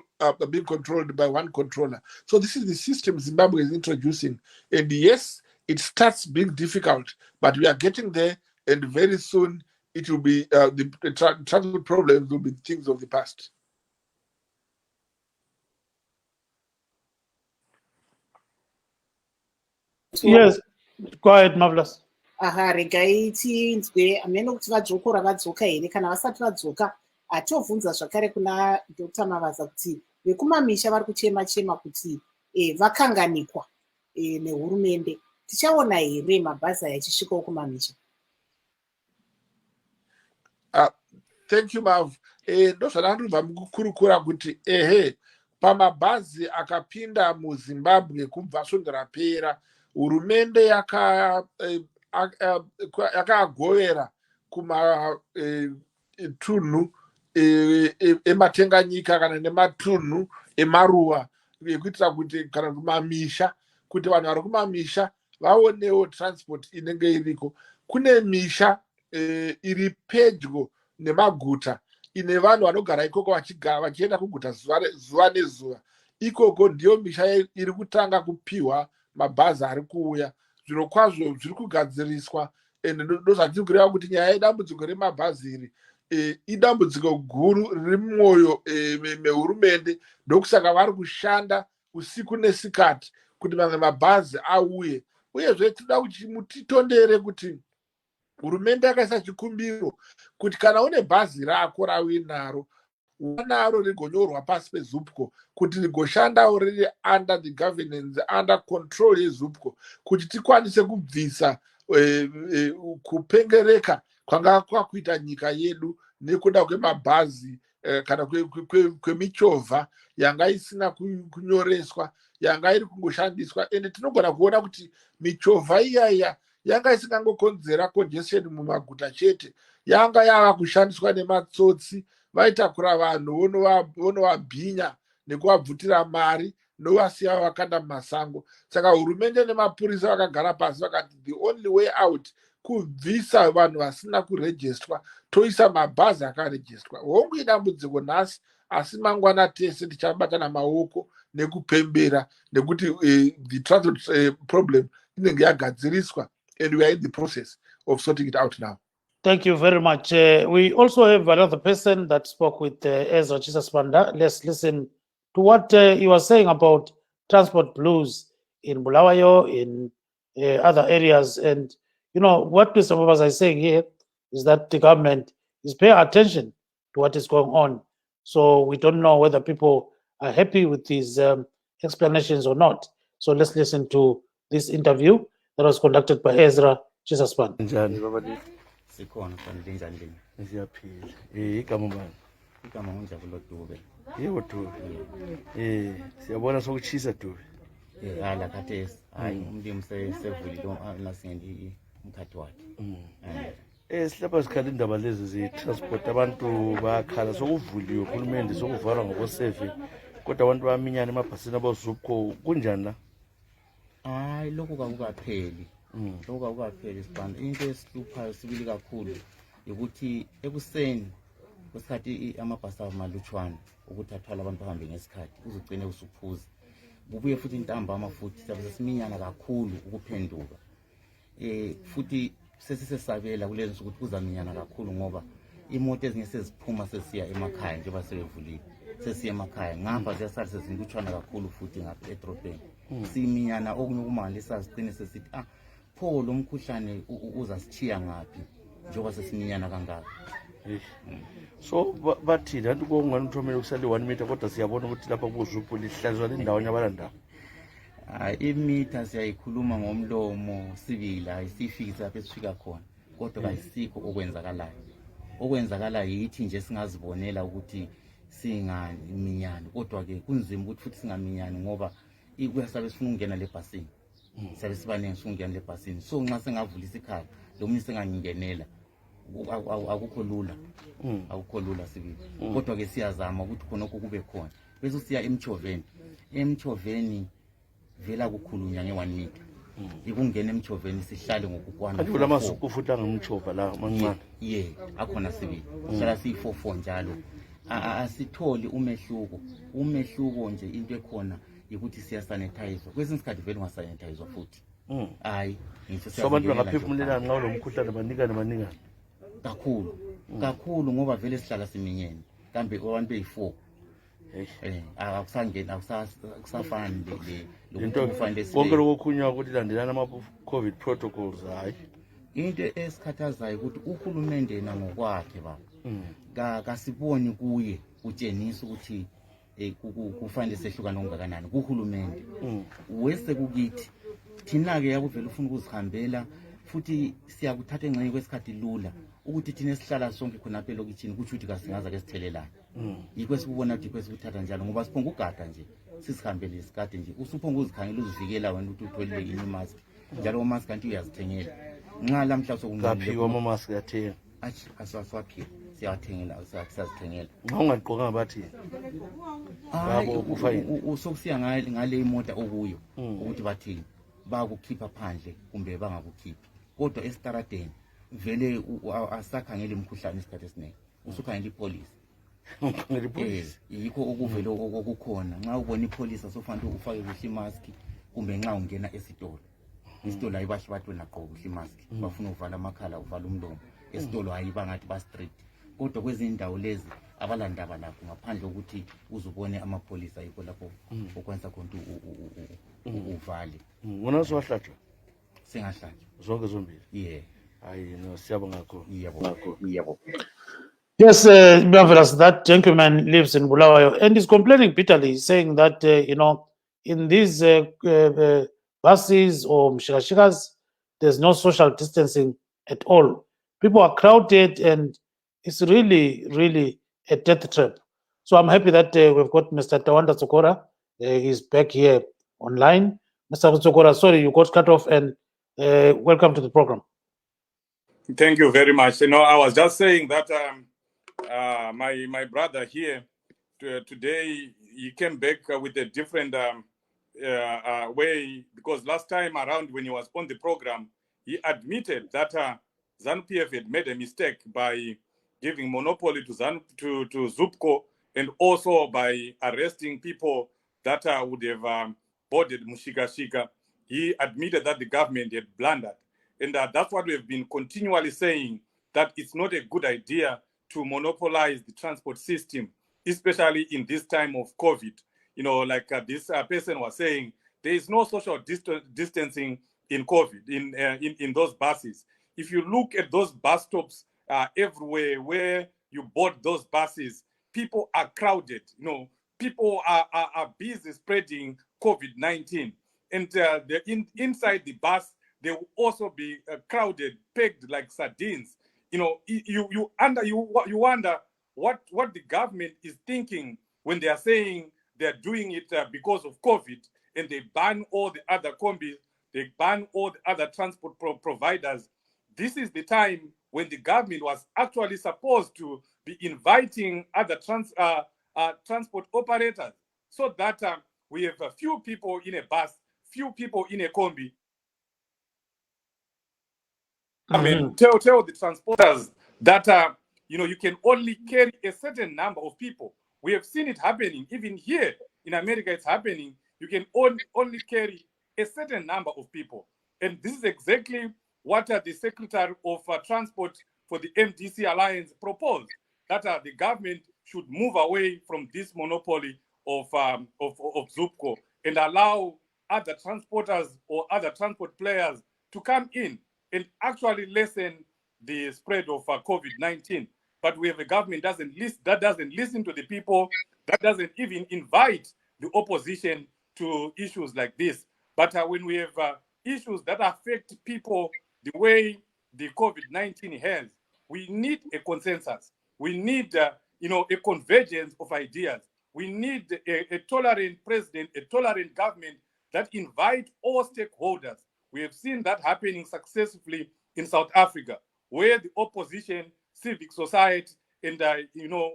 being controlled by one controller. So this is the system Zimbabwe is introducing. And yes, it starts being difficult, but we are getting there, and very soon it will be the transport problems will be things of the past. Yes, go ahead, Marvelous. Regai tinzwe amene kuti vadzokora vadzoka here kana vasati vadzoka atovhunza zvakare kuna Dr. Mavaza kuti vekumamisha vari kuchema kuti vakanganikwa nehurumende. Tichaona here mabhazi achisvikawo kumamisha? Thank you, Mav. Ndozvanandobva mukukurukura kuti pamabhazi akapinda muZimbabwe kubva svondo rapera, hurumende yakagovera kumatunhu ematenganyika kana nematunhu emaruwa ekuitira kuti kana kumamisha, kuti vanhu vari kumamisha vaonewo transport inenge iriko. Kune misha iri pedyo nemaguta ine vanhu vanogara ikoko vachienda kuguta zuva nezuva. Ikoko ndiyo misha iri kutanga kupiwa mabhazi ari kuuya. Zviro kwazvo zviri kugadziriswa, ende ndozvatiri kureva kuti nyaya yedambudziko remabhazi iri idambudziko guru riri mumwoyo mehurumende. Ndokusaka vari kushanda usiku nesikati kuti mamwe mabhazi auye. Uyezve tinoda kuti mutitondere kuti hurumende yakaisa chikumbiro kuti kana une bhazi rako rawinaro, wanaro rigonyorwa pasi peZUPCO kuti rigoshandawo riri under the governance, under control yeZUPCO, kuti tikwanise kubvisa kupengereka kwanga kwakuita nyika yedu nekuda kwemabhazi kana kwemichovha yanga isina kunyoreswa, yanga iri kungoshandiswa. Ende tinogona kuona kuti michovha iyaya yanga isingangokonzera congestion mumaguta chete, yanga yava kushandiswa nematsotsi vaitakura vanhu vonovabhinya nekuvabvutira mari novasiya vakanda mumasango. Saka hurumende nemapurisa vakagara pasi vakati the only way out kubvisa vanhu vasina kurejestwa, toisa mabhazi akarejestwa. Hongu idambudziko nhasi, asi mangwana tese tichabatana maoko nekupembera nekuti the transport problem inenge yagadziriswa, and we are in the process of sorting it out now. Thank you very much. We also have another person that spoke with Ezra Chisaswanda. Let's listen to what he was saying about transport blues in Bulawayo, in other areas. And, you know, what some of us are saying here is that the government is paying attention to what is going on. So we don't know whether people are happy with these explanations or not. So let's listen to this interview that was conducted by Ezra Chisaswanda. Sikhona fanele njani Siyaphila. Igama bani? igama ngijabulo Dube. Yebo Dube. Siyabona sokuchisa Dube. Hala khathesi hayi umlimi sevulile nasendi umkhathi wakhe. Silapha sikhala indaba lezi zi-transport, abantu bakhala sokuvuliwe uhulumende sokuvalwa ngokoseve, kodwa abantu baminyana emabhasini aboZUPCO. Kunjani la? Hayi lokhu kakukapheli. Lokhu akukapheli sibanda. Into esihluphayo sibili kakhulu ukuthi ekuseni kwesikhathi amabhasi amalutshwana ukuthi athwala abantu bahambe ngesikhathi uzugcine usuphuza. kubuye futhi intambama futhi siyabe sesiminyana kakhulu ukuphenduka futhi sesisesabela kulezi nsuku ukuthi kuzaminyana kakhulu ngoba imoto ezinye seziphuma sesiya emakhaya njengoba sebevulile sesiya emakhaya ngapha ziyasala sezinkutshwana kakhulu futhi ngapha edrobheni siminyana okunye ukumangalisa sigcine sesithi pho lo mkhuhlane uzasithiya ngaphi njengoba sesiminyana kangaka. So bathini anti kungani uthomele kusale 1 meter kodwa siyabona ukuthi lapha kuzupho lihlazwa lendawo nyabalanda imitha siyayikhuluma ngomlomo sibila isifikisa lapho esifika khona kodwa kayisikho okwenzakalayo yithi nje singazibonela ukuthi singaminyani kodwa ke kunzima ukuthi futhi singaminyani ngoba kuyasabe sifuna ukungena lebhasini sabe sibanenge sifuna ukungena lebhasini so nxa sengavulisa ikhala lo munye sengangingenela akukho lula sibili kodwa ke siyazama ukuthi khonokho kube khona bese siya emchoveni vela kukhulunywa nge1 meter ikungena emchoveni sihlale ngokukwana athi la masuku futhi ngamchova la mancane akhona sibili sihlala siyi4 njalo asitholi umehluko nje into ekhona ukuthi siya sanitize kwesinye isikhathi vele ungasanitize futhi hayi ngisho so abantu bangaphefumulelana nxa lo mkhuhlane banikane kakhulu ngoba vele sihlala siminyene kambe abantu beyi4 akusafani into konke lokukhunywa ukuthi landelana ama-COVID protocols hayi into esikhathazayo ukuthi uhulumende yena ngokwakhe kasiboni kuye utshengisa ukuthi kufanele sehlukana ongakanani kuhulumende wese kukithi thina-ke yakuvela ufuna ukuzihambela futhi siyakuthatha engxenye kwesikhathi lula ukuthi thina esihlala sonke khonapha elokitshini kutsho ukuthi kasingaza ke sithelelana yikho sikubona ukuthi kwesikuthatha njalo ngoba siphonga ugada nje sisihambele isikade nje usuphonga uzikhangela uzivikela wena ukuthi utholile yini imask njalo amask kanti uyazithengela nxa lamhla sokungaphiwa ama-mask yathenga aswaphiwe siyathengela siyazithengela nxa ungagqokanga bathi sokusiya ngale imota okuyo ukuthi bathini bakukhipha phandle kumbe bangakukhiphi kodwa esitaradeni vele asakhangela imikhuhlane isikhathi esiningi usukhangela ipolisi yikho okuvele okukhona nxa ubona ipolisi asofanele ufake kuhle imask kumbe nxa ungena esitolo isitolo ayibahle bathi wena gqoka kuhle imask bafuna uvala amakhala uvala umlomo esitolo ayibangathi ba-strict kodwa kwezinye indawo lezi abalandaba lapho ngaphandle ukuthi uzubone amapolisi ayikho lapho okwenza khona uvale wona siwahlatshwa singahlatshwa zonke zombili hayi no siyabonga kakhulu yebo. Yes, marvelous. That gentleman lives in Bulawayo and is complaining bitterly, saying that in these buses or mshikashikas, there's no social distancing at all. People are crowded and it's really, really a death trap. So I'm happy that we've got Mr. Tawanda Tsokora. He's back here online. Mr. Tsokora, sorry, you got cut off, and welcome to the program. Thank you very much. I was just saying that my brother here today, he came back with a different way, because last time around when he was on the program, he admitted that ZANU-PF had made a mistake by giving monopoly to Zupco, and also by arresting people that would have boarded Mushikashika. He admitted that the government had blundered. And that's what we have been continually saying, that it's not a good idea to monopolize the transport system, especially in this time of COVID. Like this person was saying, there is no social distancing in COVID, in those buses. If you look at those bus stops everywhere where you board those buses, people are crowded. People are busy spreading COVID-19. And inside the bus, they will also be crowded, pegged like sardines. You wonder what the government is thinking when they are saying they're doing it because of COVID, and they ban all the other combis, they ban all the other transport providers. This is the time when the government was actually supposed to be inviting other transport operators, so that we have a few people in a bus, few people in a combi. I mean, tell the transporters that you can only carry a certain number of people. We have seen it happening. Even here in America, it's happening. you can only carry a certain number of people. And this is exactly what the Secretary of Transport for the MDC Alliance proposed, that the government should move away from this monopoly of ZUPCO and allow other transporters or other transport players to come in and actually lessen the spread of COVID-19. But we have a government that doesn't listen to the people, that doesn't even invite the opposition to issues like this. But when we have issues that affect people the way the COVID-19 has, we need a consensus. We need a convergence of ideas. We need a tolerant president, a tolerant government that invite all stakeholders. We have seen that happening successfully in South Africa, where the opposition, civic society, and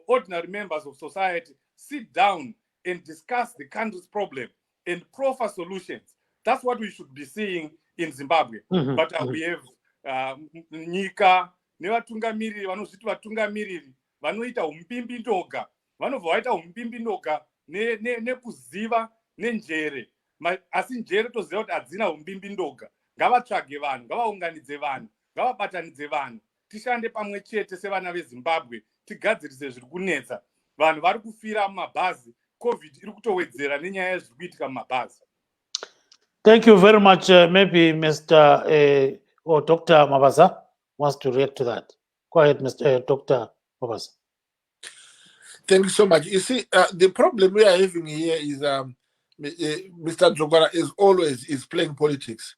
ordinary members of society sit down and discuss the country's problem and proffer solutions. That's what we should be seeing in Zimbabwe. But we have nyika nevatungamiriri vanozviti vatungamiriri vanoita umpimbi ndoga, vanobva vaita umpimbi ndoga nekuziva nenjere, asi njere toziva kuti hadzina umpimbi ndoga. Ngavatsvage vanhu, ngavaunganidze vanhu, ngavabatanidze vanhu, tishande pamwe chete sevana veZimbabwe, tigadzirise zviri kunetsa. Vanhu vari kufira mumabhazi, COVID iri kutowedzera nenyaya yezviri kuitika mumabhazi. Thank you very much. Maybe Mr. or Dr. Mabaza wants to react to that. Go ahead, Mr. Dr. Mabaza. Thank you so much. You see, the problem we are having here is Mr. Dzogara is playing politics.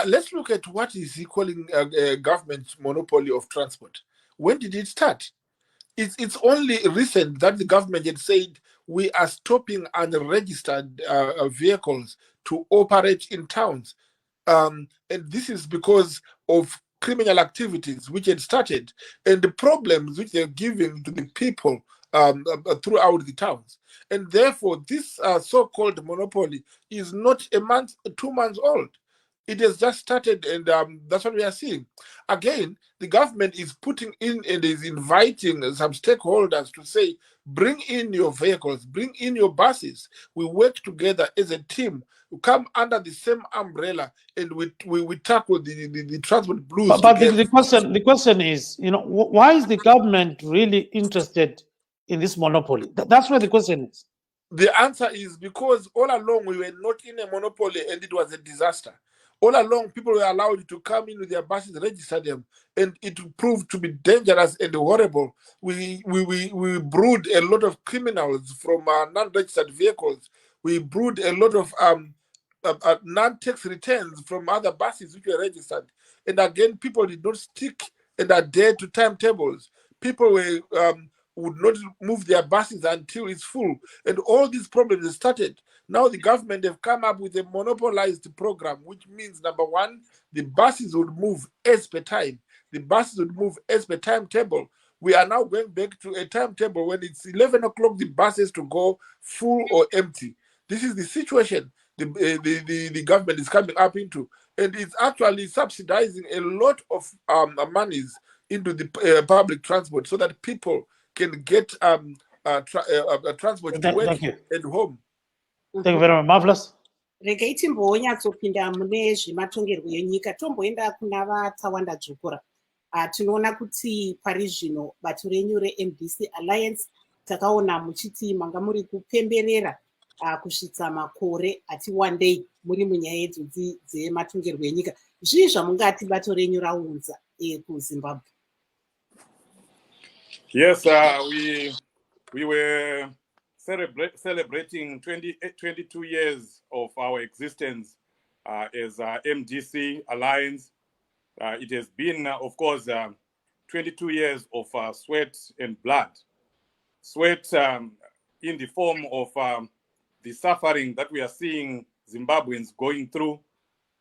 Let's look at what is he calling a government monopoly of transport. When did it start? It's only recent that the government had said we are stopping unregistered vehicles to operate in towns. And this is because of criminal activities which had started and the problems which they're giving to the people throughout the towns. And therefore, this so-called monopoly is not a month, 2 months old. It has just started, and that's what we are seeing. Again, the government is putting in and is inviting some stakeholders to say, bring in your vehicles, bring in your buses. We work together as a team. We come under the same umbrella, and we tackle the transport blues. But the question is, why is the government really interested in this monopoly? That's where the question is. The answer is because all along we were not in a monopoly, and it was a disaster. All along, people were allowed to come in with their buses, register them, and it proved to be dangerous and horrible. We brewed a lot of criminals from non-registered vehicles. We brewed a lot of non-tax returns from other buses which were registered. And again, people did not stick and adhere to timetables. People would not move their buses until it's full. And all these problems started. Now the government have come up with a monopolized program, which means, number one, the buses would move as per time. The buses would move as per timetable. We are now going back to a timetable when it's 11 o'clock, the buses to go full or empty. This is the situation the government is coming up into. And it's actually subsidizing a lot of monies into the public transport so that people can get transport to work and home. Thank you very much. Marvelous. Regai timboonyatsopinda mune zvematongerwo enyika tomboenda kuna vatsawanda dzvukura. Tinoona kuti pari zvino bato renyu reMDC Alliance takaona muchiti manga muri kupemberera kusvitsa makore ati wandei muri munyaya idzodzi dzematongerwo enyika. Zvii zvamungati bato renyu raunza kuZimbabwe? Yes, we were celebrating 22 years of our existence as MDC Alliance. It has been, of course, 22 years of sweat and blood. Sweat in the form of the suffering that we are seeing Zimbabweans going through,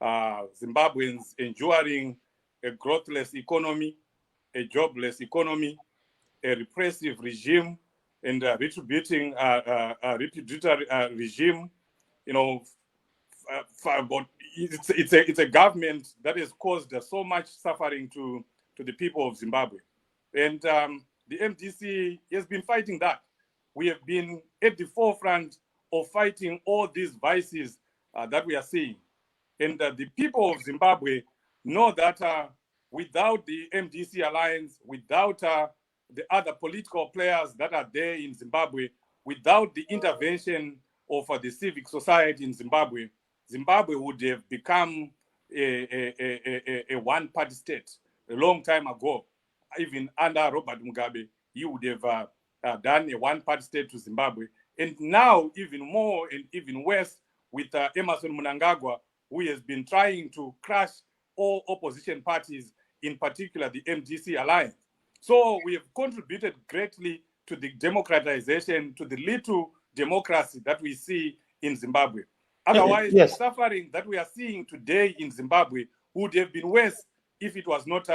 Zimbabweans enduring a growthless economy, a jobless economy, a repressive regime, and a retributory regime. But it's a government that has caused so much suffering to the people of Zimbabwe. And the MDC has been fighting that. We have been at the forefront of fighting all these vices that we are seeing. And the people of Zimbabwe know that without the MDC alliance, without the other political players that are there in Zimbabwe, without the intervention of the civic society in Zimbabwe, Zimbabwe would have become a one-party state a long time ago. Even under Robert Mugabe, he would have done a one-party state to Zimbabwe. And now, even more and even worse, with Emerson Mnangagwa, who has been trying to crush all opposition parties, in particular the MDC alliance. So we have contributed greatly to the democratization, to the little democracy that we see in Zimbabwe. Otherwise, yes. the suffering that we are seeing today in Zimbabwe would have been worse if it was not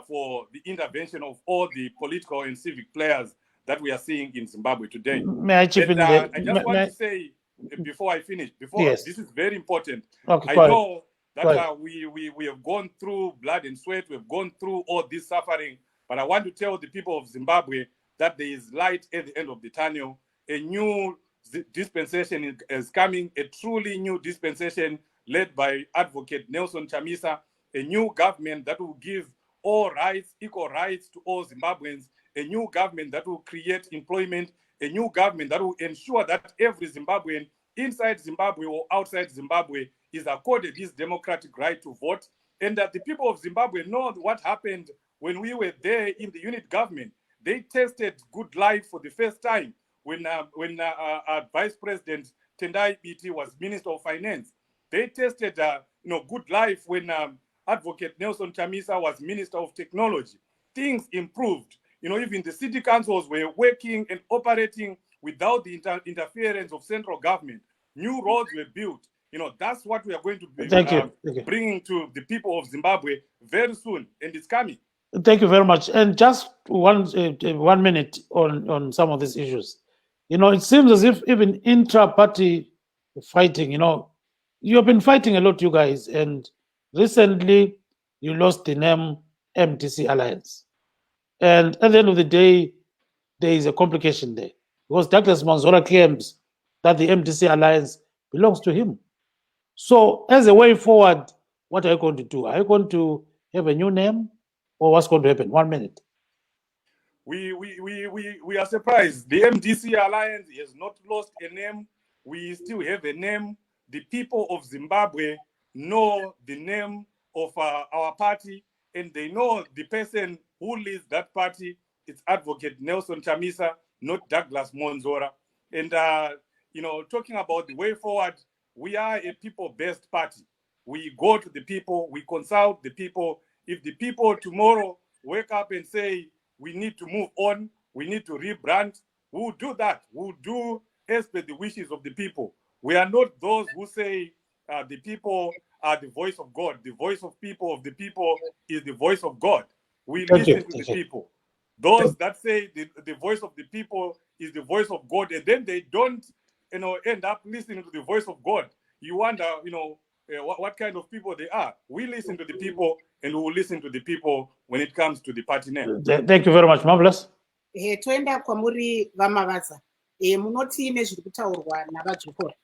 for the intervention of all the political and civic players that we are seeing in Zimbabwe today. May I chip in there? I just want to say, before I finish, Yes. this is very important. Okay, I know that we have gone through blood and sweat, we've gone through all this suffering, but I want to tell the people of Zimbabwe that there is light at the end of the tunnel. A new dispensation is coming, a truly new dispensation led by Advocate Nelson Chamisa, a new government that will give all rights, equal rights to all Zimbabweans, a new government that will create employment, a new government that will ensure that every Zimbabwean inside Zimbabwe or outside Zimbabwe is accorded his democratic right to vote, and that the people of Zimbabwe know what happened when we were there in the unit government. They tasted good life for the first time when Vice President Tendai Biti was Minister of Finance. They tasted good life when Advocate Nelson Chamisa was Minister of Technology. Things improved. Even the city councils were working and operating without the interference of central government. New roads were built. That's what we are going to be bringing to the people of Zimbabwe very soon, and it's coming. Thank you very much. And just 1 minute on some of these issues. It seems as if even intra-party fighting, you have been fighting a lot, you guys, and recently you lost the name MDC Alliance. And at the end of the day, there is a complication there because Douglas Manzora claims that the MDC Alliance belongs to him. So as a way forward, what are you going to do? Are you going to have a new name or what's going to happen? 1 minute. We are surprised. The MDC Alliance has not lost a name. We still have a name. The people of Zimbabwe know the name of our party, and they know the person who leads that party. It's Advocate Nelson Chamisa, not Douglas Monzora. And, talking about the way forward, we are a people-based party. We go to the people, we consult the people. If the people tomorrow wake up and say, we need to move on, we need to rebrand, we'll do that. We'll do as per the wishes of the people. We are not those who say the people are the voice of God. The voice of the people is the voice of God. We listen to the people. Those that say the voice of the people is the voice of God, and then they don't, end up listening to the voice of God. You wonder, what kind of people they are. We listen to the people, and we will listen to the people when it comes to the party name. Thank you very much. Marvelous. Toenda kwamuri vamavaza. Munoti nezviri kutaurwa navadzvukura.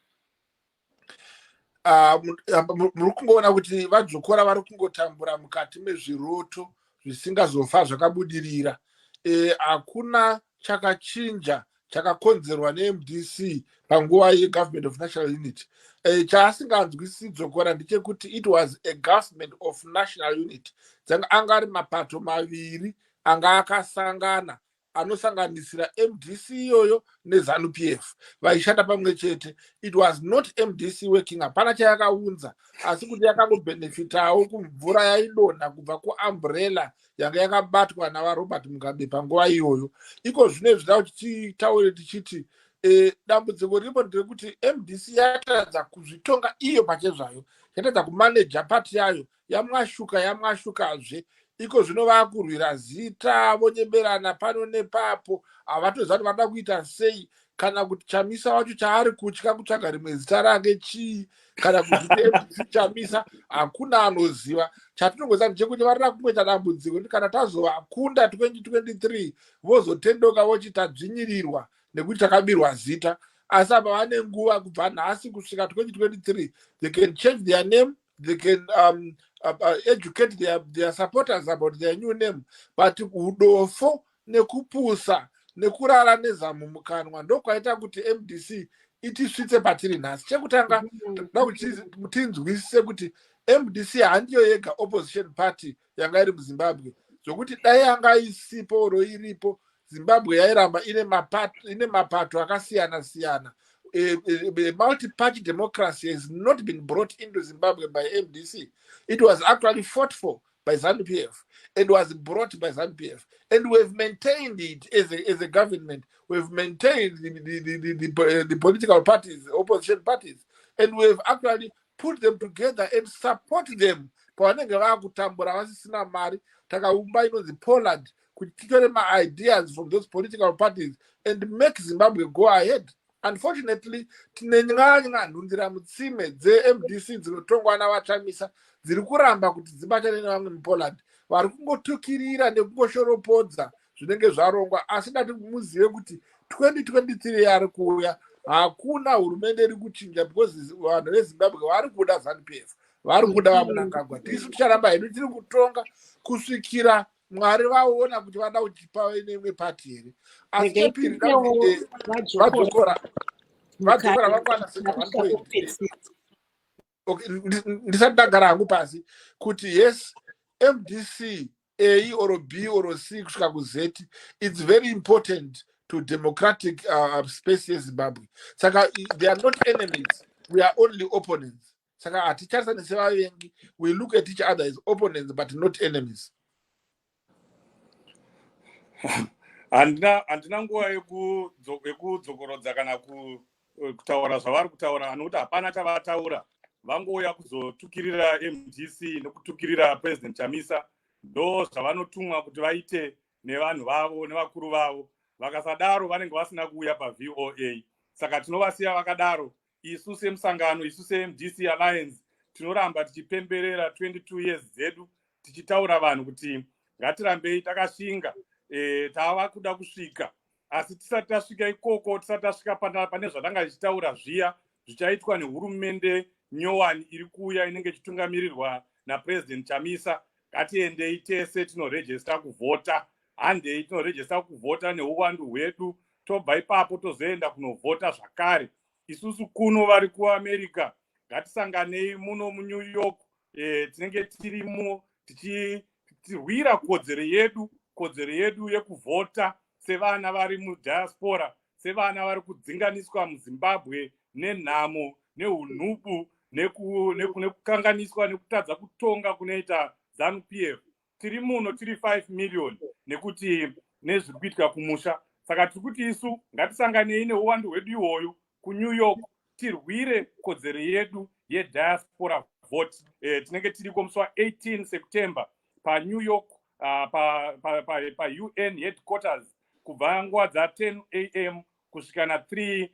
Muri kungoona kuti vadzvukura vari kungotambura mukati mezviroto zvisingazofa zvakabudirira. Hakuna chakachinja chakakonzerwa neMDC panguva yeGovernment of National Unity. Chaasinganzwisisi Dzokora ndechekuti it was a government of national unity. Anga ari mapato maviri anga akasangana anosanganisira MDC iyoyo neZANU-PF vaishanda pamwe chete. It was not MDC working, hapana chayakaunza, asi kuti yakangobhenefitawo kumvura yaidonha kubva kuumbrella yanga yakabatwa navaRobert Mugabe panguva iyoyo. Iko zvino zvida kuti titaure tichiti dambudziko riripo nderekuti MDC yatadza kuzvitonga iyo pachezvayo, yatadza kumaneja pati yayo, yamwashukazve. Iko zvino vakurwira zita, vonyemerana pano nepapo, havatoziva kuti vada kuita sei, kana kuti Chamisa wacho chaari kutya kutsvaga rimwe zita rake chii, kana kuti MDC Chamisa hakuna anoziva. Chatinongoziva ndechekuti varida kungoita dambudziko kuti kana tazovakunda 2023 vozotendoka vochiti tadzvinyirirwa nekuti takabirwa zita. asi apa vane nguva kubva nhasi kusvika 2023. They can change their name, they can educate their supporters about their new name, but udofo nekupusa nekurara nezamu mukanwa ndokwaita kuti MDC itisvitse patiri nhasi. Chekutanga toda kuti tinzwisise kuti MDC handiyo yega opposition party yanga iri muZimbabwe, zvokuti dai yanga isipo oro iripo Zimbabwe yairamba ine mapato akasiyana siyana. A multi-party democracy has not been brought into Zimbabwe by MDC. It was actually fought for by ZANU-PF and was brought by ZANU-PF, and we've maintained it as a government. We've maintained the political parties, opposition parties, and we've actually put them together and support them. Pavanenge vakutambura vasisina mari, takaumba inonzi Poland kuti titore ideas from those political parties and make Zimbabwe go ahead. Unfortunately, tine nyanga nhunzira mutsime dze-MDC dzinotongwa navachamisa dziri kuramba kuti dzibatane nevamwe muPoland vari kungotukirira nekungoshoropodza zvinenge zvarongwa, asi dati muzive kuti 2023 yari kuuya hakuna hurumende iri kuchinja, because vanhu veZimbabwe vari kuda ZANU-PF, vari kuda vaMnangagwa. Tisu ticharamba hedu tiri kutonga kusvikira Mwari vaona kuti vada kutipa neimwe pati here. Asi chepiri vadzokora vakwana 1.8. Okay, ndisati ndagara hangu pasi kuti yes, MDC A or B or C kusvika kuZ, it's very important to democratic space yeZimbabwe. Saka they are not enemies, we are only opponents. Saka haticharisani sevavengi, we look at each other as opponents but not enemies. handina nguva yekudzokorodza kana kutaura zvavari kutaura, anokuti hapana chavataura. Vangoya kuzotukirira MDC nekutukirira President Chamisa, ndo zvavanotumwa kuti vaite nevanhu vavo nevakuru vavo. Vakasadaro vanenge vasina kuuya paVOA. Saka tinovasiya vakadaro. Isu semusangano, isu seMDC Alliance tinoramba tichipemberera 22 years dzedu, tichitaura vanhu kuti ngatirambei takashinga. Tava kuda kusvika, asi tisati tasvika ikoko, tisati tasvika pane zvatanga tichitaura zviya zvichaitwa nehurumende nyowani iri kuuya inenge ichitungamirirwa naPresident Chamisa. Ngatiendei tese tinorejesta kuvhota, handei tinorejesta kuvhota neuwandu hwedu, tobva ipapo tozoenda kunovhota zvakare. Isusu kuno vari kuAmerica, ngatisanganei muno muNew York, tinenge tirimo tichirwira kodzero yedu yekuvhota sevana vari mudiaspora, sevana vari kudzinganiswa muZimbabwe nenhamo neunhubu nekukanganiswa nekutadza kutonga kunoita ZANU-PF. Tiri muno tiri 5 million nekuti nezviri kuitika kumusha. Saka tiri kuti isu ngatisanganei neuwandu hwedu ihoyo kuNew York, tirwire kodzero yedu yediaspora vote. Tinenge tiriko musi wa18 September paNew York, pa UN headquarters, kubva nguva dza10 AM kusvika na3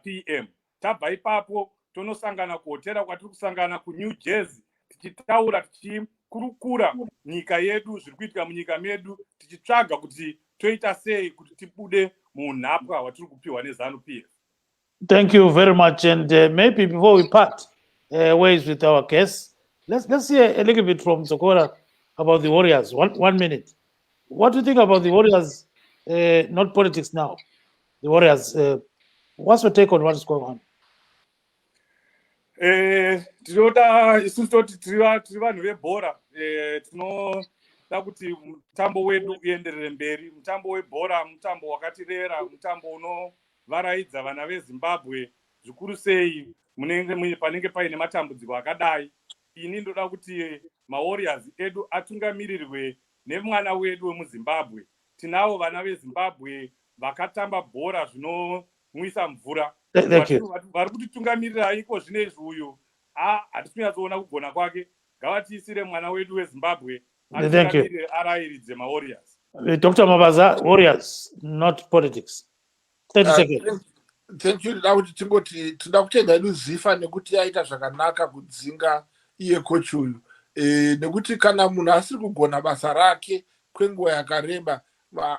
PM. Tabva ipapo tonosangana kuhotera kwatiri kusangana kuNew Jersey, tichitaura tichikurukura nyika yedu, zviri kuitika munyika medu, tichitsvaga kuti toita sei kuti tibude munhapwa watiri kupiwa neZANU-PF. Thank you very much. And maybe before we part ways with our guests, let's hear a little bit from Zokora about the Warriors. One minute. What do you think about the Warriors? Not politics now. The Warriors. What's your take on what is going on? Tinoda isusu toti tiri vanhu vebhora, tinoda kuti mutambo wedu uenderere mberi. Mutambo webhora mutambo wakatirera, mutambo unovaraidza vana veZimbabwe zvikuru sei panenge paine matambudziko akadai. Ini ndoda kuti maWarriors edu atungamirirwe nemwana wedu wemuZimbabwe. Tinavo vana veZimbabwe vakatamba bhora zvinomwisa mvura. Vari kutitungamirira iko zvinezvi uyu hatikunyatsoona kugona kwake. Ngavatiisire mwana wedu weZimbabwe atungamirire arayiridze maWarriors. Dr. Mabaza, Warriors, not politics. 30 seconds. Thank you. Tinoda kutenda Luzifa nekuti aita zvakanaka kudzinga iye kochi uyu. Nekuti kana munhu asiri kugona basa rake kwenguva yakareba,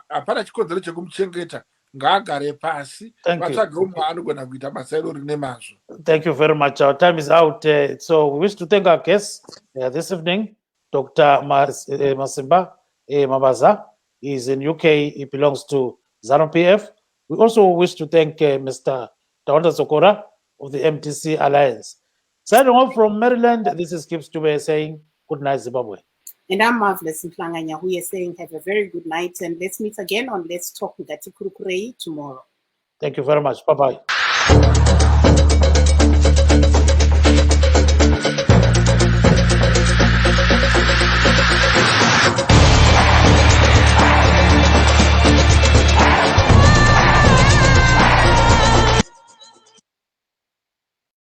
hapana chikodzero chekumuchengeta. ngaagare pasi Thank you. vatsvage umwe anogona kuita basa irori nemazvo. Thank you very much. Our time is out. So we wish to thank our guests this evening, Dr. Masimba Mabaza. He is in UK. He belongs to ZANU-PF. We also wish to thank Mr. Tawanda Sokora of the MTC Alliance. Signing off from Maryland, this is Kip Stube saying good night, Zimbabwe. And I'm Marvelous Mplanganya, who is saying have a very good night, and let's meet again on Let's Talk with Ati Kurukurei tomorrow. Thank you very much. Bye-bye.